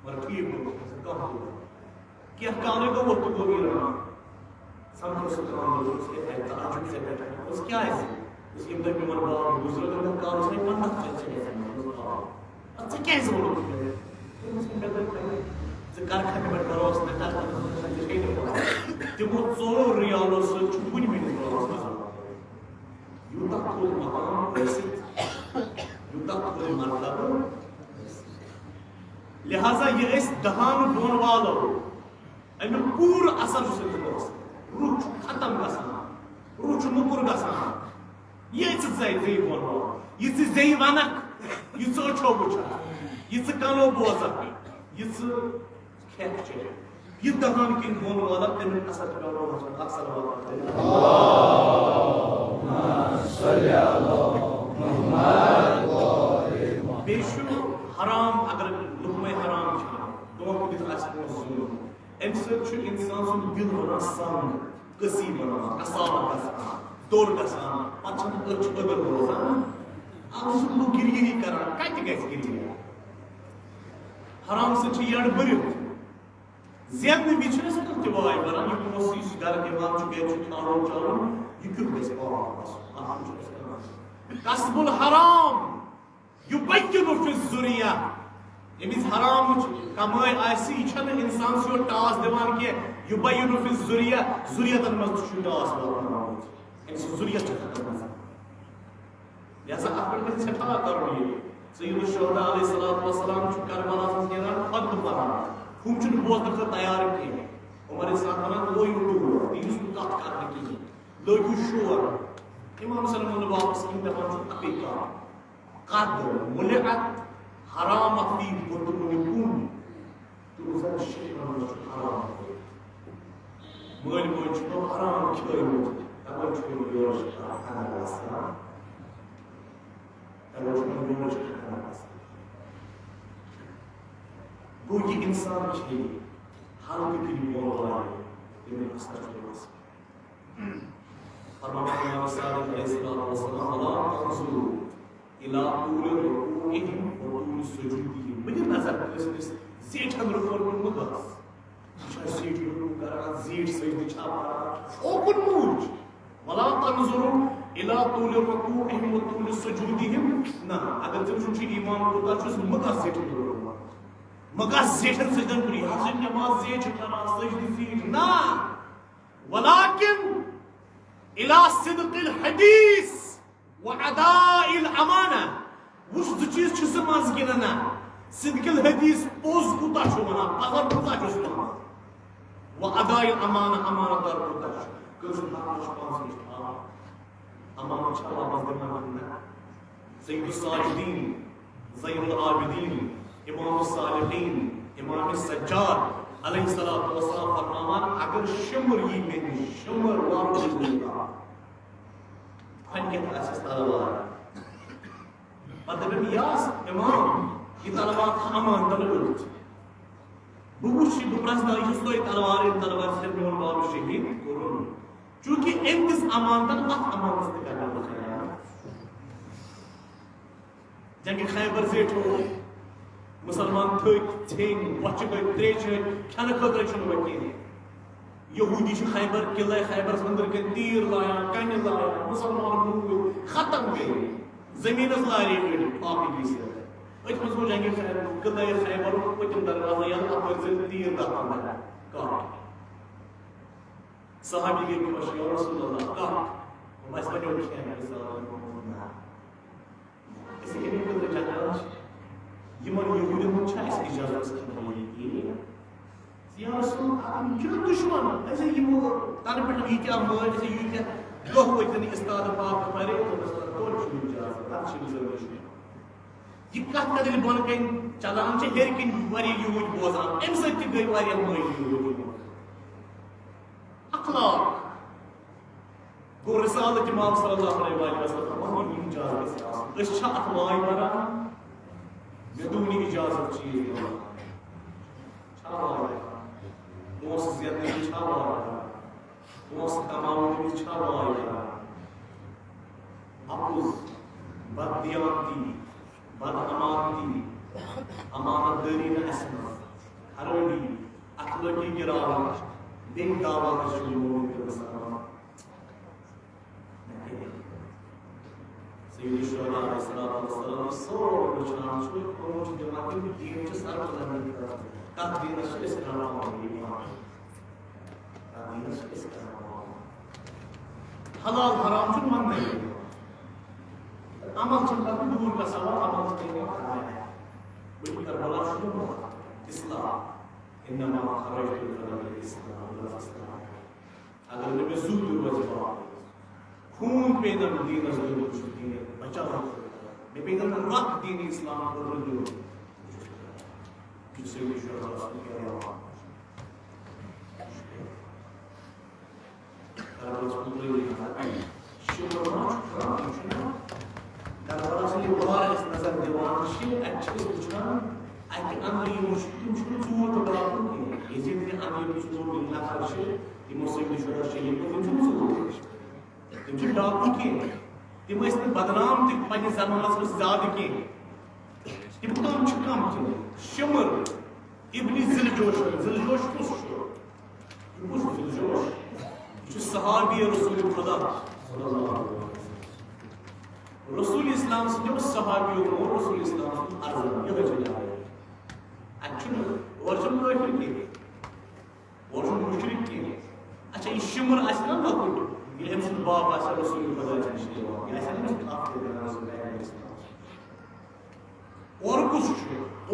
मर ठीक हो कह क्या काले को वो तो भी रहा समझो सुकरान उसके ताजुब से बैठा उस क्या है उसके अंदर में मन बात गुजर तो का उसने पता चल अच्छा कैसे बोलो उसके अंदर कार खाने पर बरोस न था तिमो चोर रियालो से छुपुनी में बरोस युद्ध को मकाम ऐसे युद्ध को मतलब लिहाजा ये इस दहान दोन वालो अमे पूरा असर से रूच खत्म गसान रूच मुकुर गसान ये जई बोलो ये जई वनक ये चो बुचा ये कानो बोजा ये खेचे ये दहान किन बोन वाला तेन असर करो अक्सर वाला अल्लाहुम्मा सल्ली अला मुहम्मद बेशु हराम अगर लुकमे हराम छ दो को दिस आसको सुनो इन सब छु इंसान सुन दिल बना सान कसी बना कसाब कसा तोड़ कसा पछन अछ अगर रोजा आप सुन गिरगिरी करा कत गस गिरगिरी हराम से यड़ बरियो ज़्यादा बीच में से तो वाई बना ये मोसी सिगार के बाद जो गए जो तारों चारों ये क्यों कैसे कसबुल हराम युबय्यनु फी ज़ुरिया इमिस हराम कमाई ऐसी छन इंसान से टास दिवान के युबय्यनु फी ज़ुरिया ज़ुरियतन मस्त शुदास इस ज़ुरियत जैसा अपन में छठा करो ये सैयद शुहदा अलैहिस्सलाम वसलाम छु करबला में नेरान खुद परा हम छु बोलने को तैयार थे उमर इस्लाम बना वो यूट्यूब तीन सुनत करने की लोग शोर इमाम सल्लल्लाहु अलैहि वसल्लम ने बात अकीका कद मुलअत हराम फी बुतूनिकुम तो उधर शेर हराम मोल मोल छु हराम खियो अब छु योर हराम वो ये इंसान चाहिए हाल के लिए बोल ये मेरे साथ चलेगा फरमाया सादिक अलैहिस्सलाम अल्लाह तंसुरु इला तूल रुकूइहिम व तूल सुजूदिहिम मुझे नजर इस सीट हम रुकून मुदस सीट रुकून करा सीट सजदे छापा ओपन मूड वला तंसुरु इला तूल रुकूइहिम व तूल सुजूदिहिम ना अगर तुम छु ईमान को ता छु मका सीट मका सेठन सजदन पुरी हसन नमाज से छकना सजदी सीट ना वलाकिन इला सिद्क़िल हदीस व अदाइल अमाना वुस चीज छ समाज के ना सिद्क़िल हदीस पोज कुता छ वना अगर कुता छ वना व अदाइल अमाना अमानदार कुता छ कुछ हाथ पांच अमानत छ अल्लाह बंदे मानना सय्यद साजिदीन, ज़ैनुल आबिदीन, इमाम सालिहीन, इमाम सज्जाद अलैहिस्सलातु वस्सलाम फरमावन अगर शिमर यी में शिमर वारो मिलता फन्यत आसिस तलवार मतलब यास इमाम ये तलवार अमान तलवार बुश प्रश्न यह तलवार से मोन बाब शहीद करुन चूंकि एमकिस अमानतन अत अमानत करना जंग खैबर जेठो मुसलमान थक छेन वच गई त्रेच खान खतर वकील यहूदी खैबर किले खैबर अंदर के तीर लाया कन लाया मुसलमान खत्म गए जमीन लारे गई पापी से अत मज जंग किले खैबर पतम दरवाजा या अपर तीर दफन काट सहाबी गई खुश या रसूल अल्लाह काट बस बनो खेन इसके लिए कुछ जनाब यमन यहूदी में इजाजत या रसूल हम क्यों दुश्मन ऐसे यमो तान पे ये क्या मर ऐसे ये क्या गह वतन उस्ताद पाक परे तो छुन इजाजत अच्छी जरूरत है ये कत कदल बन कन चलान छ हेर किन वारी यहूद बोजान एम सत्य गई वारी मय यहूद अखलाक गो रिसालत इमाम सल्लल्लाहु अलैहि वसल्लम वही इजाजत इस छ अखलाक बना بدون इजाजत चीज छावा दोस्त ज्यादा छावा दोस्त तमाम छावा अपुज बददियाती बदअमानती अमानतदारी न असम हरवडी अखलाकी गिरावट दिन दावा शुरू सय्यद शुहदा अलैहिस्सलातु वस्सलाम सोर निशान छो कोच जमात में दीन के सर बुलंद कर तक दीन से इस्लाम हलाल हराम छो मन नहीं अमल छो कर दूर का सवाल अमल से नहीं वही करबला शुरू इस्लाम इन्नमा खरजतु फल इस्लाम अगर में जुद वजबा खून पेदम दीन जरूर दीन बचा बेपेदम रख दीन इस्लाम को रजू जिससे विश्वास किया करबला पूरे करबला से बाहर इस नजर दीवान शिव अच्छे पूछना आई अंदर ये मुश्किल चूर तो बड़ा ये जिंदगी अंदर चूर बिना खर्च ये मुझसे विश्वास चाहिए तो तुम डाकू के तम बदनाम तक जमानस में ज्यादा की तम कम शिमर इब्न जिलजोश कुस जिलजोश सहाबी रसूल खुदा रसूल इस्लाम से सहाबी रसूल इस्लाम अर्ज़ ये एक्चुअली वर्जन काफिर की वर्जन मुशरिक की अच्छा ये शिमर असना लकुट ये हम बाप आसा रसूल खुदा चाहिए ये ऐसा नहीं कि आप और कुछ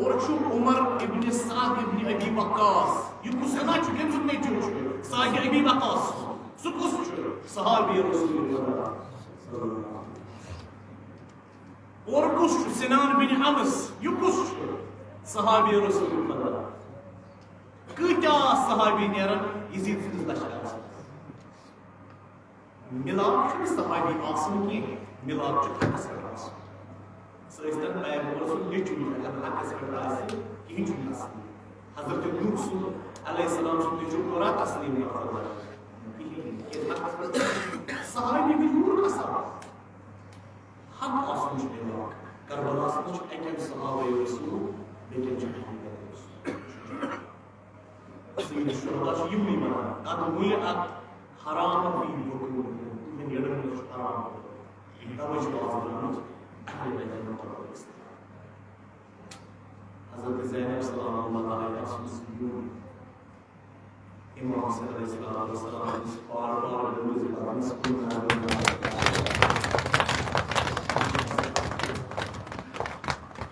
और छु उमर इब्न साद इब्न अबी वक्कास ये कुछ ना छु केम सुनने छु साद अबी वक्कास सु कुछ छु सहाबी रसूल खुदा और कुछ सिनान बिन हमस ये कुछ छु सहाबी रसूल खुदा कत्या सहाबी नेरन यजीद सिंह लश्कर मिलाप सहाबी आसन की मिलाप हकस पे सैयदन पैगंबर सुन लिचु हकस पे कहीं चुना हजरत नूह अलैहिस्सलाम सुन लिचु पूरा तस्लीम नहीं करता ये हकस पे सहाबी भी दूर का सहाबा हक आसन मिलाप करबला से एक सहाबा रसूल बेटे जहां सय्यद शुहदा यमनी मना अद मुयत हराम फी बुकून من يرمي الحرام يتوج بعض أهل الجنة حضرت زينب صلى الله عليه وسلم إمام صلى الله عليه وسلم قال الروز مسكون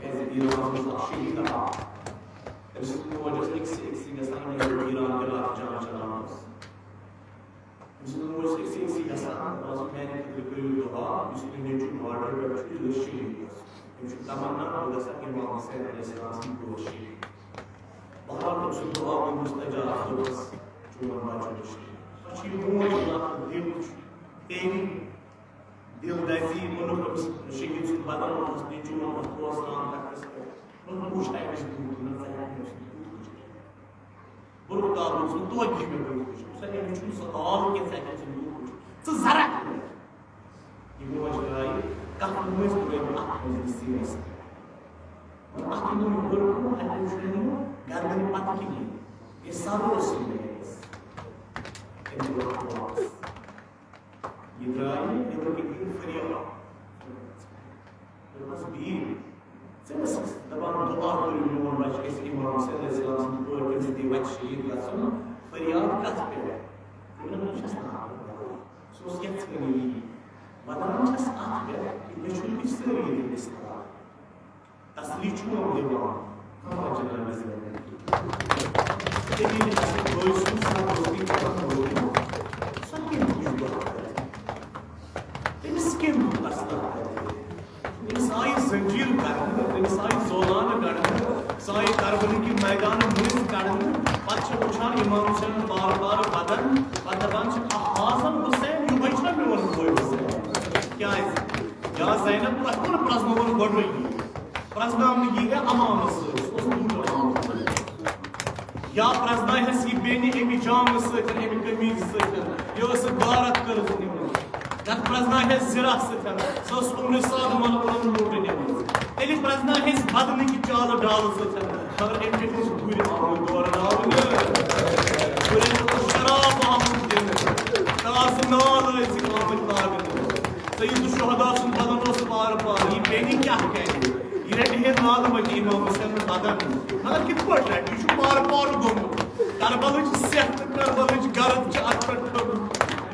إذا إيران شهيدا رسول وجه إكس يسمى إيران كلا جان جان Müslüman olsa eksi yasan, bazı kendi kırıklığı daha, Müslüman için vardır ve bütün ilişkiyi. तमन्ना इमाम हुसैन अलैहिस्सलाम की कोशिश बहरहाल दुआ मुस्तजाब बस चुन बाचुश अच्छी मोज ना दिल तेरी दिल दैसी मनुख शहीद से बदल उसने चुन मखोस नाम तक उन पूछता है किसी को ना बुरुका उसको तो अजीब में कुछ सही नहीं सवाल के साथ तो जरा ये मोज लाई कहाँ मोज तो एक मोज serious aku mengumpulkan ada usulnya garden pati ini esabos ini ini berkuat Ibrahim itu kita inferior terus bir saya dapat doa dari Imam Majlis Imam Husain Islam itu kita diwajib langsung feriad kasih ini macam mana sosial sekali mana macam apa ini cuma istri ini tasliçu oldu ama acaba nasıl dediğim gibi doysun sanırım oldu sanki bu temiz kim aslında temiz ay zincir kardı temiz ay zolanı kardı say karbon ki मैदान मुझ kardı paçı uçan İmam Hüseyin बार-बार बदन बदबांच Hasan Hüseyin yubaşla mı var bu Hüseyin क्या है या ज़ैनब को कौन प्रश्न गोड़ रही प्रश्नाम ये है अमाम या प्रश्न है सी बेनी एमी जाम सत एमी कमीज सत यो स गारत कर तत प्रश्न है जिरा सत सस उन साद मन उन लूटने तेली प्रश्न है बदन की चाल डाल सत मगर एमी को पूरी आम दौर डाल पूरे शराब आम दिन तास नाल इस आमद बाग सईद शुहदा सुन बदन उस पार पार ये बेनी क्या कहे ये नाल मजी इमाम हुसैन बदन मगर कित पट रट यह पार पार गोम करबलच सेहत करबलच गरद अत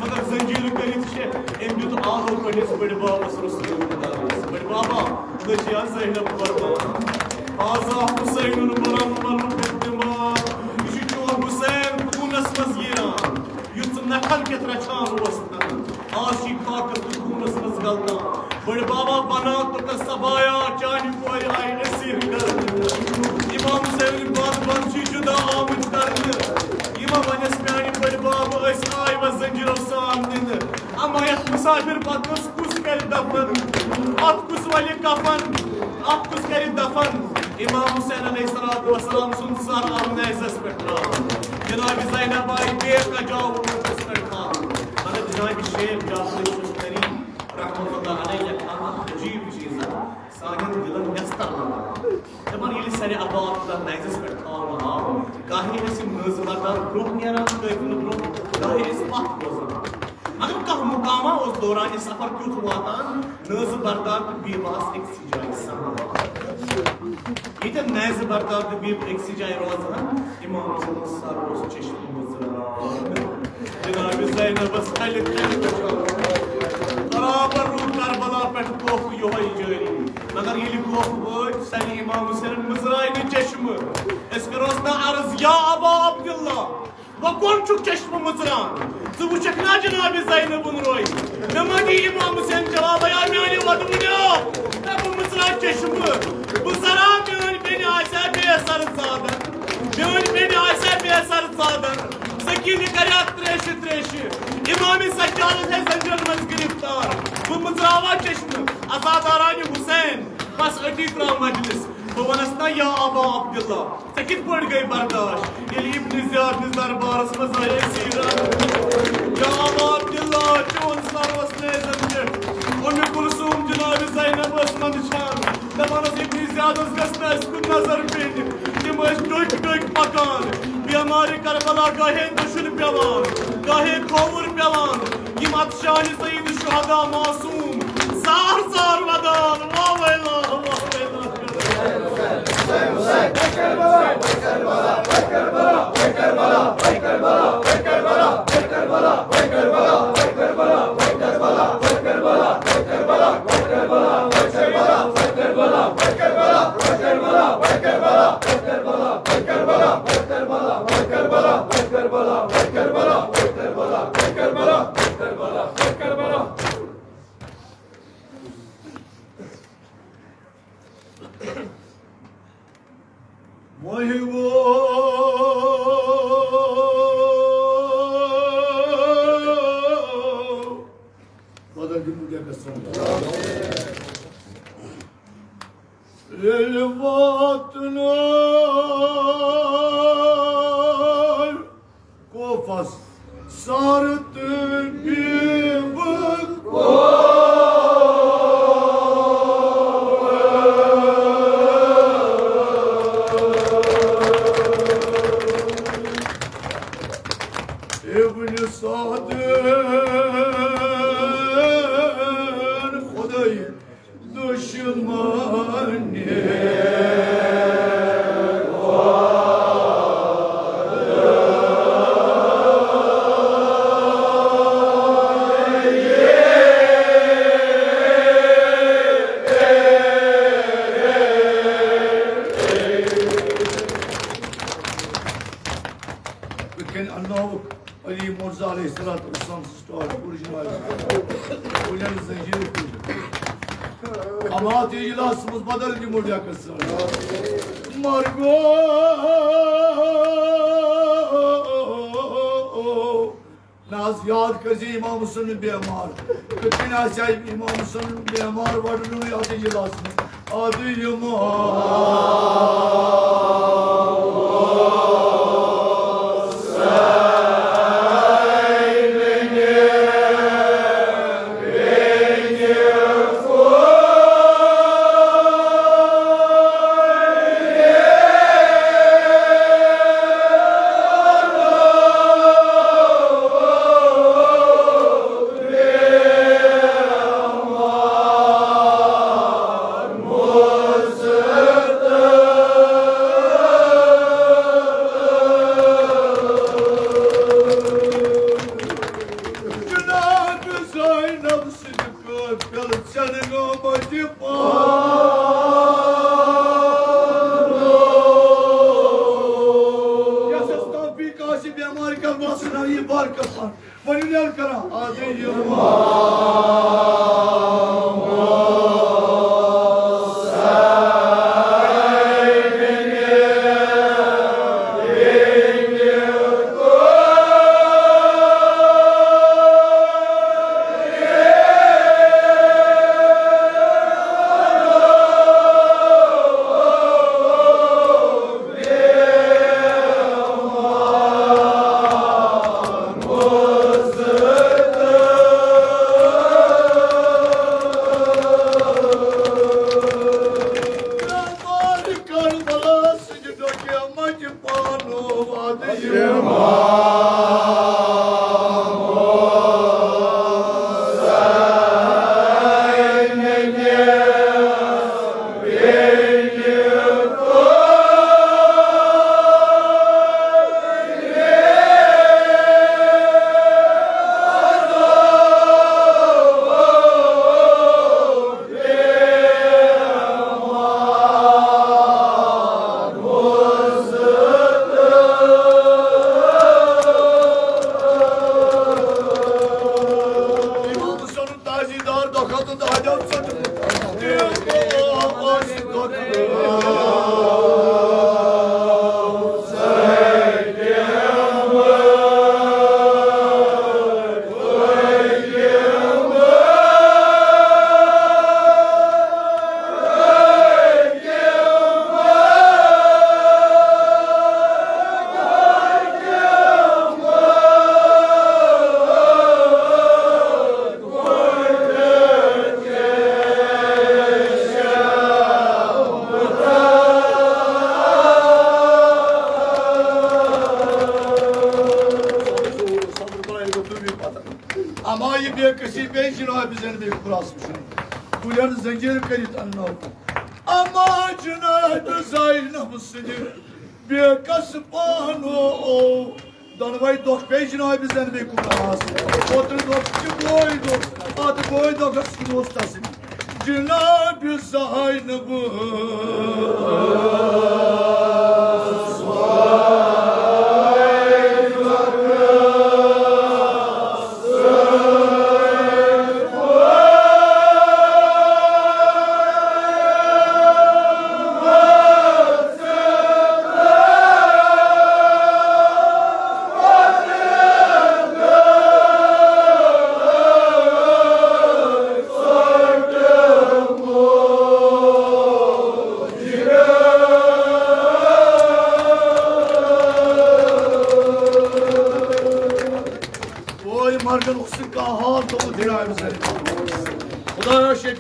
मगर जंजील करित एम दित आलो पड़िस बड़ बाबस रसूल बड़ बाबा लजिया ज़ैनब कुर्बान आजा हुसैन मुरम्मल बिदिमा यह चोन हुसैन खूनस मज गिरान युत नखल के रचान आज ताकत खूनस मज गलता बड़ बाबा बना तो सबाया चान कोई आई नसीब कर इमाम हुसैन बात बात छी जुदा आमद कर इमाम वनस प्यानी बड़ बाबा अस आई व जंजीर साम दिन अमायत मुसाफिर पतस कुस कर दफन अत कुस वाले कफन अत कुस कर दफन इमाम हुसैन अलैहिस्सलातु वस्सलाम सुन सर आमने इस पे जनाब ज़ैनब आई देर का जाओ इस पे मगर जनाब शेख जाफर शुस्तरी रहमतुल्लाह अलैहि अजीब चीज सानिन दिलन नस्तर दपन ये सारे आबाद का नाइजस पे था गाहे ऐसे नजरदार ग्रुप नेरान तो ग्रुप गाहे इस बात को अगर का मुकामा उस दौरान सफर क्यों वातान नज बर्दार भी वास एक सिजाई समा ये नज बर्दार भी एक सिजाई रोजान इमाम हुसैन सर उस चश्म मुजरा जनाब ज़ैनब बस खलिद बराबर रू करबला पे कोफ योई जारी मगर ये कोफ वोट सनी इमाम हुसैन मुजराई चश्म इस करोस ना अर्ज या अबा अब्दुल्लाह वो कौन चुक चश्म मुजरान तू वुचकना जनाब ज़ैनब रोई नमाजी इमाम हुसैन जवाब या मेरे वदमुनिया तब मुजरा चश्म बुजरा मेन बेन आयशा बेसर सादन मेन बेन आयशा बेसर सादन सकीन करा त्रेश त्रेश इमाम सज्जाद है जंजर मज गिरफ्तार वो मुजरावा चश्म आजादारान हुसैन बस अटी त्रा मजलिस वो वनसना या अबा अब्दुल्लाह सकित पड़ गई बर्दाश्त ये इब्न ज़ियाद ने दरबार में आए सीरा या अबा अब्दुल्लाह चोन सरवस ने जंजर उन कुलसूम जनाब ज़ैनब असमन शान दबान इब्न ज़ियाद गस्ना इसको नजर पेन तिम टोक टोक पकान बेमारी करबला गाहे दुश्मन पेवान गाहे खोवर पेवान यम अतशान सईद शुहदा मासूम सार सार वदान वाह वैला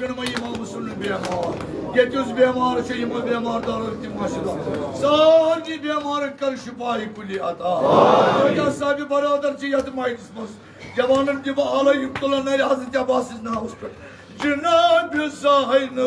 benim imamısın bemar. Yetiz bemar şeyimi bemar darlık maşıda. Sağırcı bemarın karşı payı kulli ata. Hocam sahibi baradarçı yatmayınızmız. Cavanın gibi ağlayıp dolanları Hazreti Abbas'ız namustur. Cenab-ı Sahibi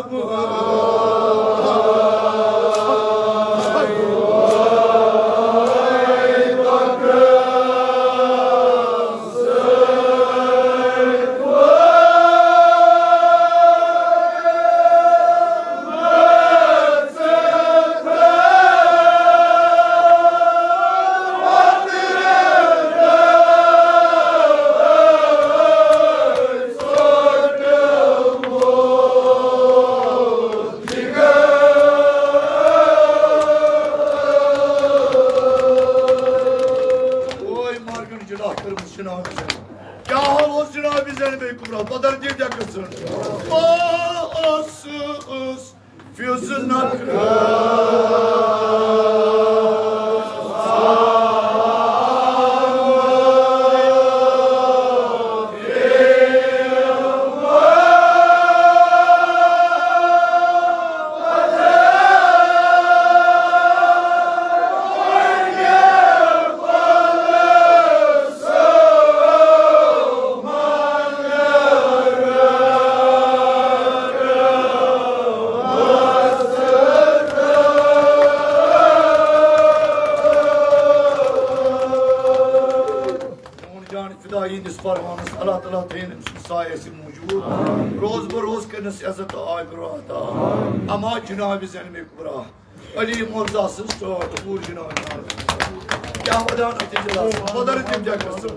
ama Cenab-ı Zenmi Kubra Ali Murzasız çoğaldı bu Cenab-ı Yahvadan ateşler Vadarı timcak kısım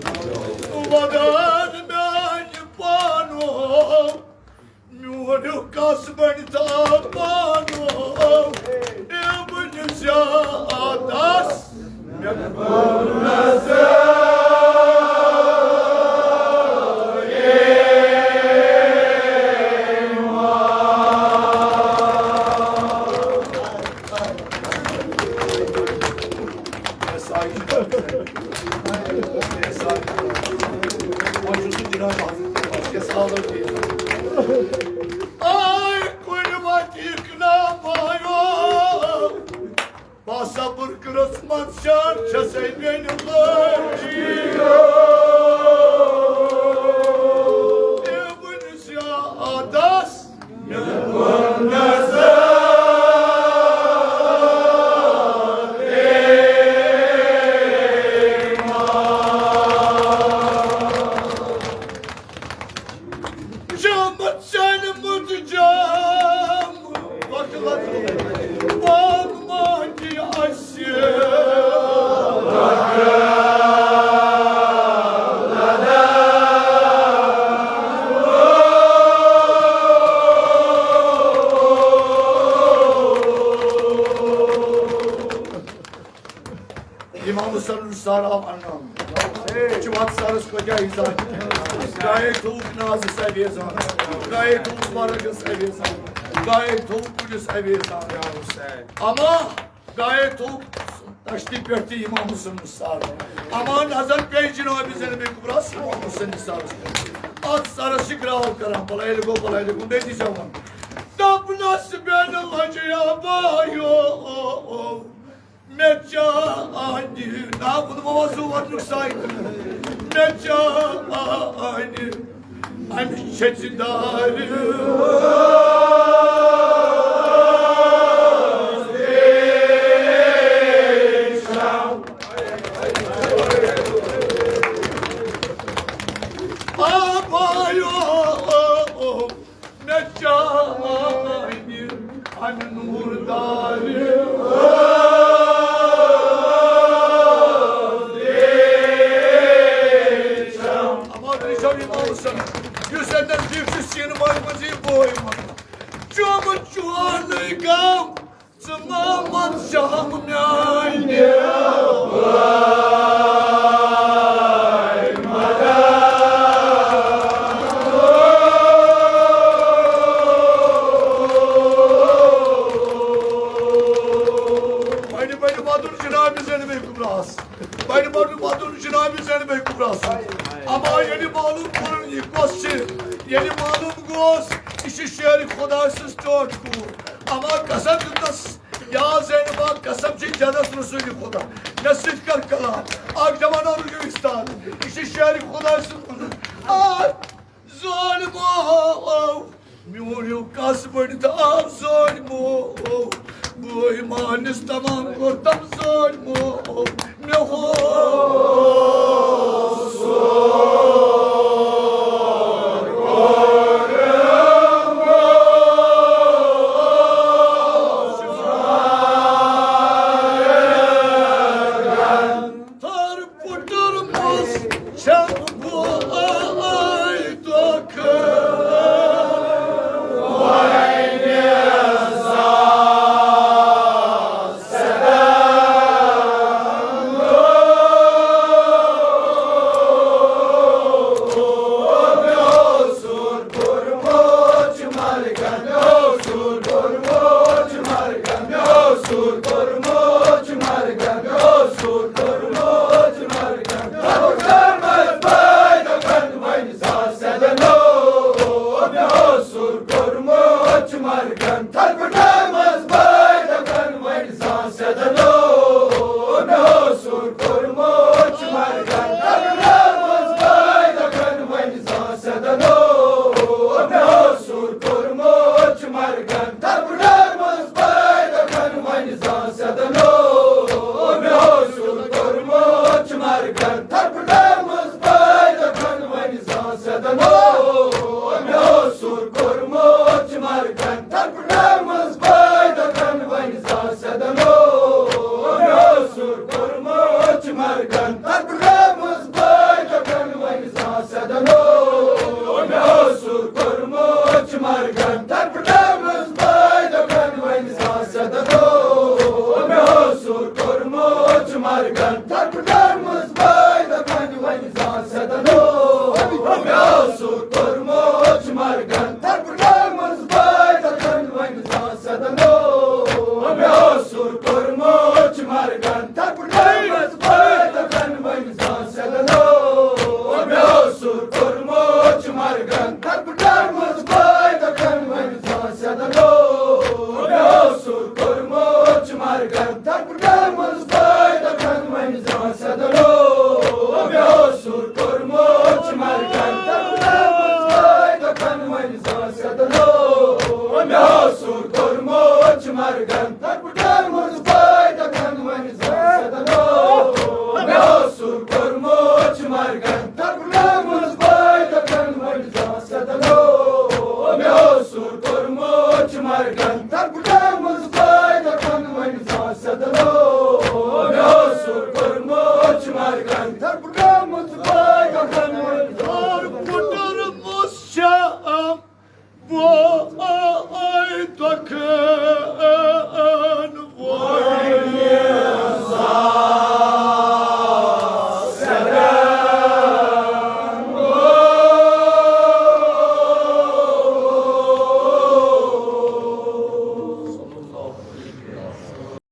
Vadan ben pano Mühürü kasbeni tapano İbn Zâdas Ay kulübat yıknamayo Basabır kırısman şarça sen benim varıyor Eviniz ya adas Yıkın nazar Gayet tavuk nazı seviyesi gayet tavuk barakı seviyesi gayet tavuk kulü seviyesi ama gayet tavuk taştik verti imamısın Musar ama Hazret Bey Cenab-ı Zenmi Kubrası imamısın Musar at sarışı kral karam balaylı go balaylı go ne diyeceğim Tapnası ben Allah'a bayo Mecani na bunu babası var nuksaydı Mecani Hani çetindarı Abayo Mecani Hani nurdarı Yüzenden divsiz yeni malımızı boyma Çoğumun çuvarlı gam Zımaman şahımın aynı Beni madur Cenab-ı Zenmi Kubrası Beni madur Cenab-ı Zenmi Kubrası Ama yeni malum kurun yıkması, yeni malum göz, işi şehri Khudaysız çok bu. Ama kasam tutmaz. Ya Zeynep kasam çek Cennet Resulü Khuda. Nasip kar kala. Akdaman Argülistan. İşte şehri Khudaysız bunu. Ay zalim o. Mühürü kasbını da zalim o. Bu imanız tamam kurtam zalim o.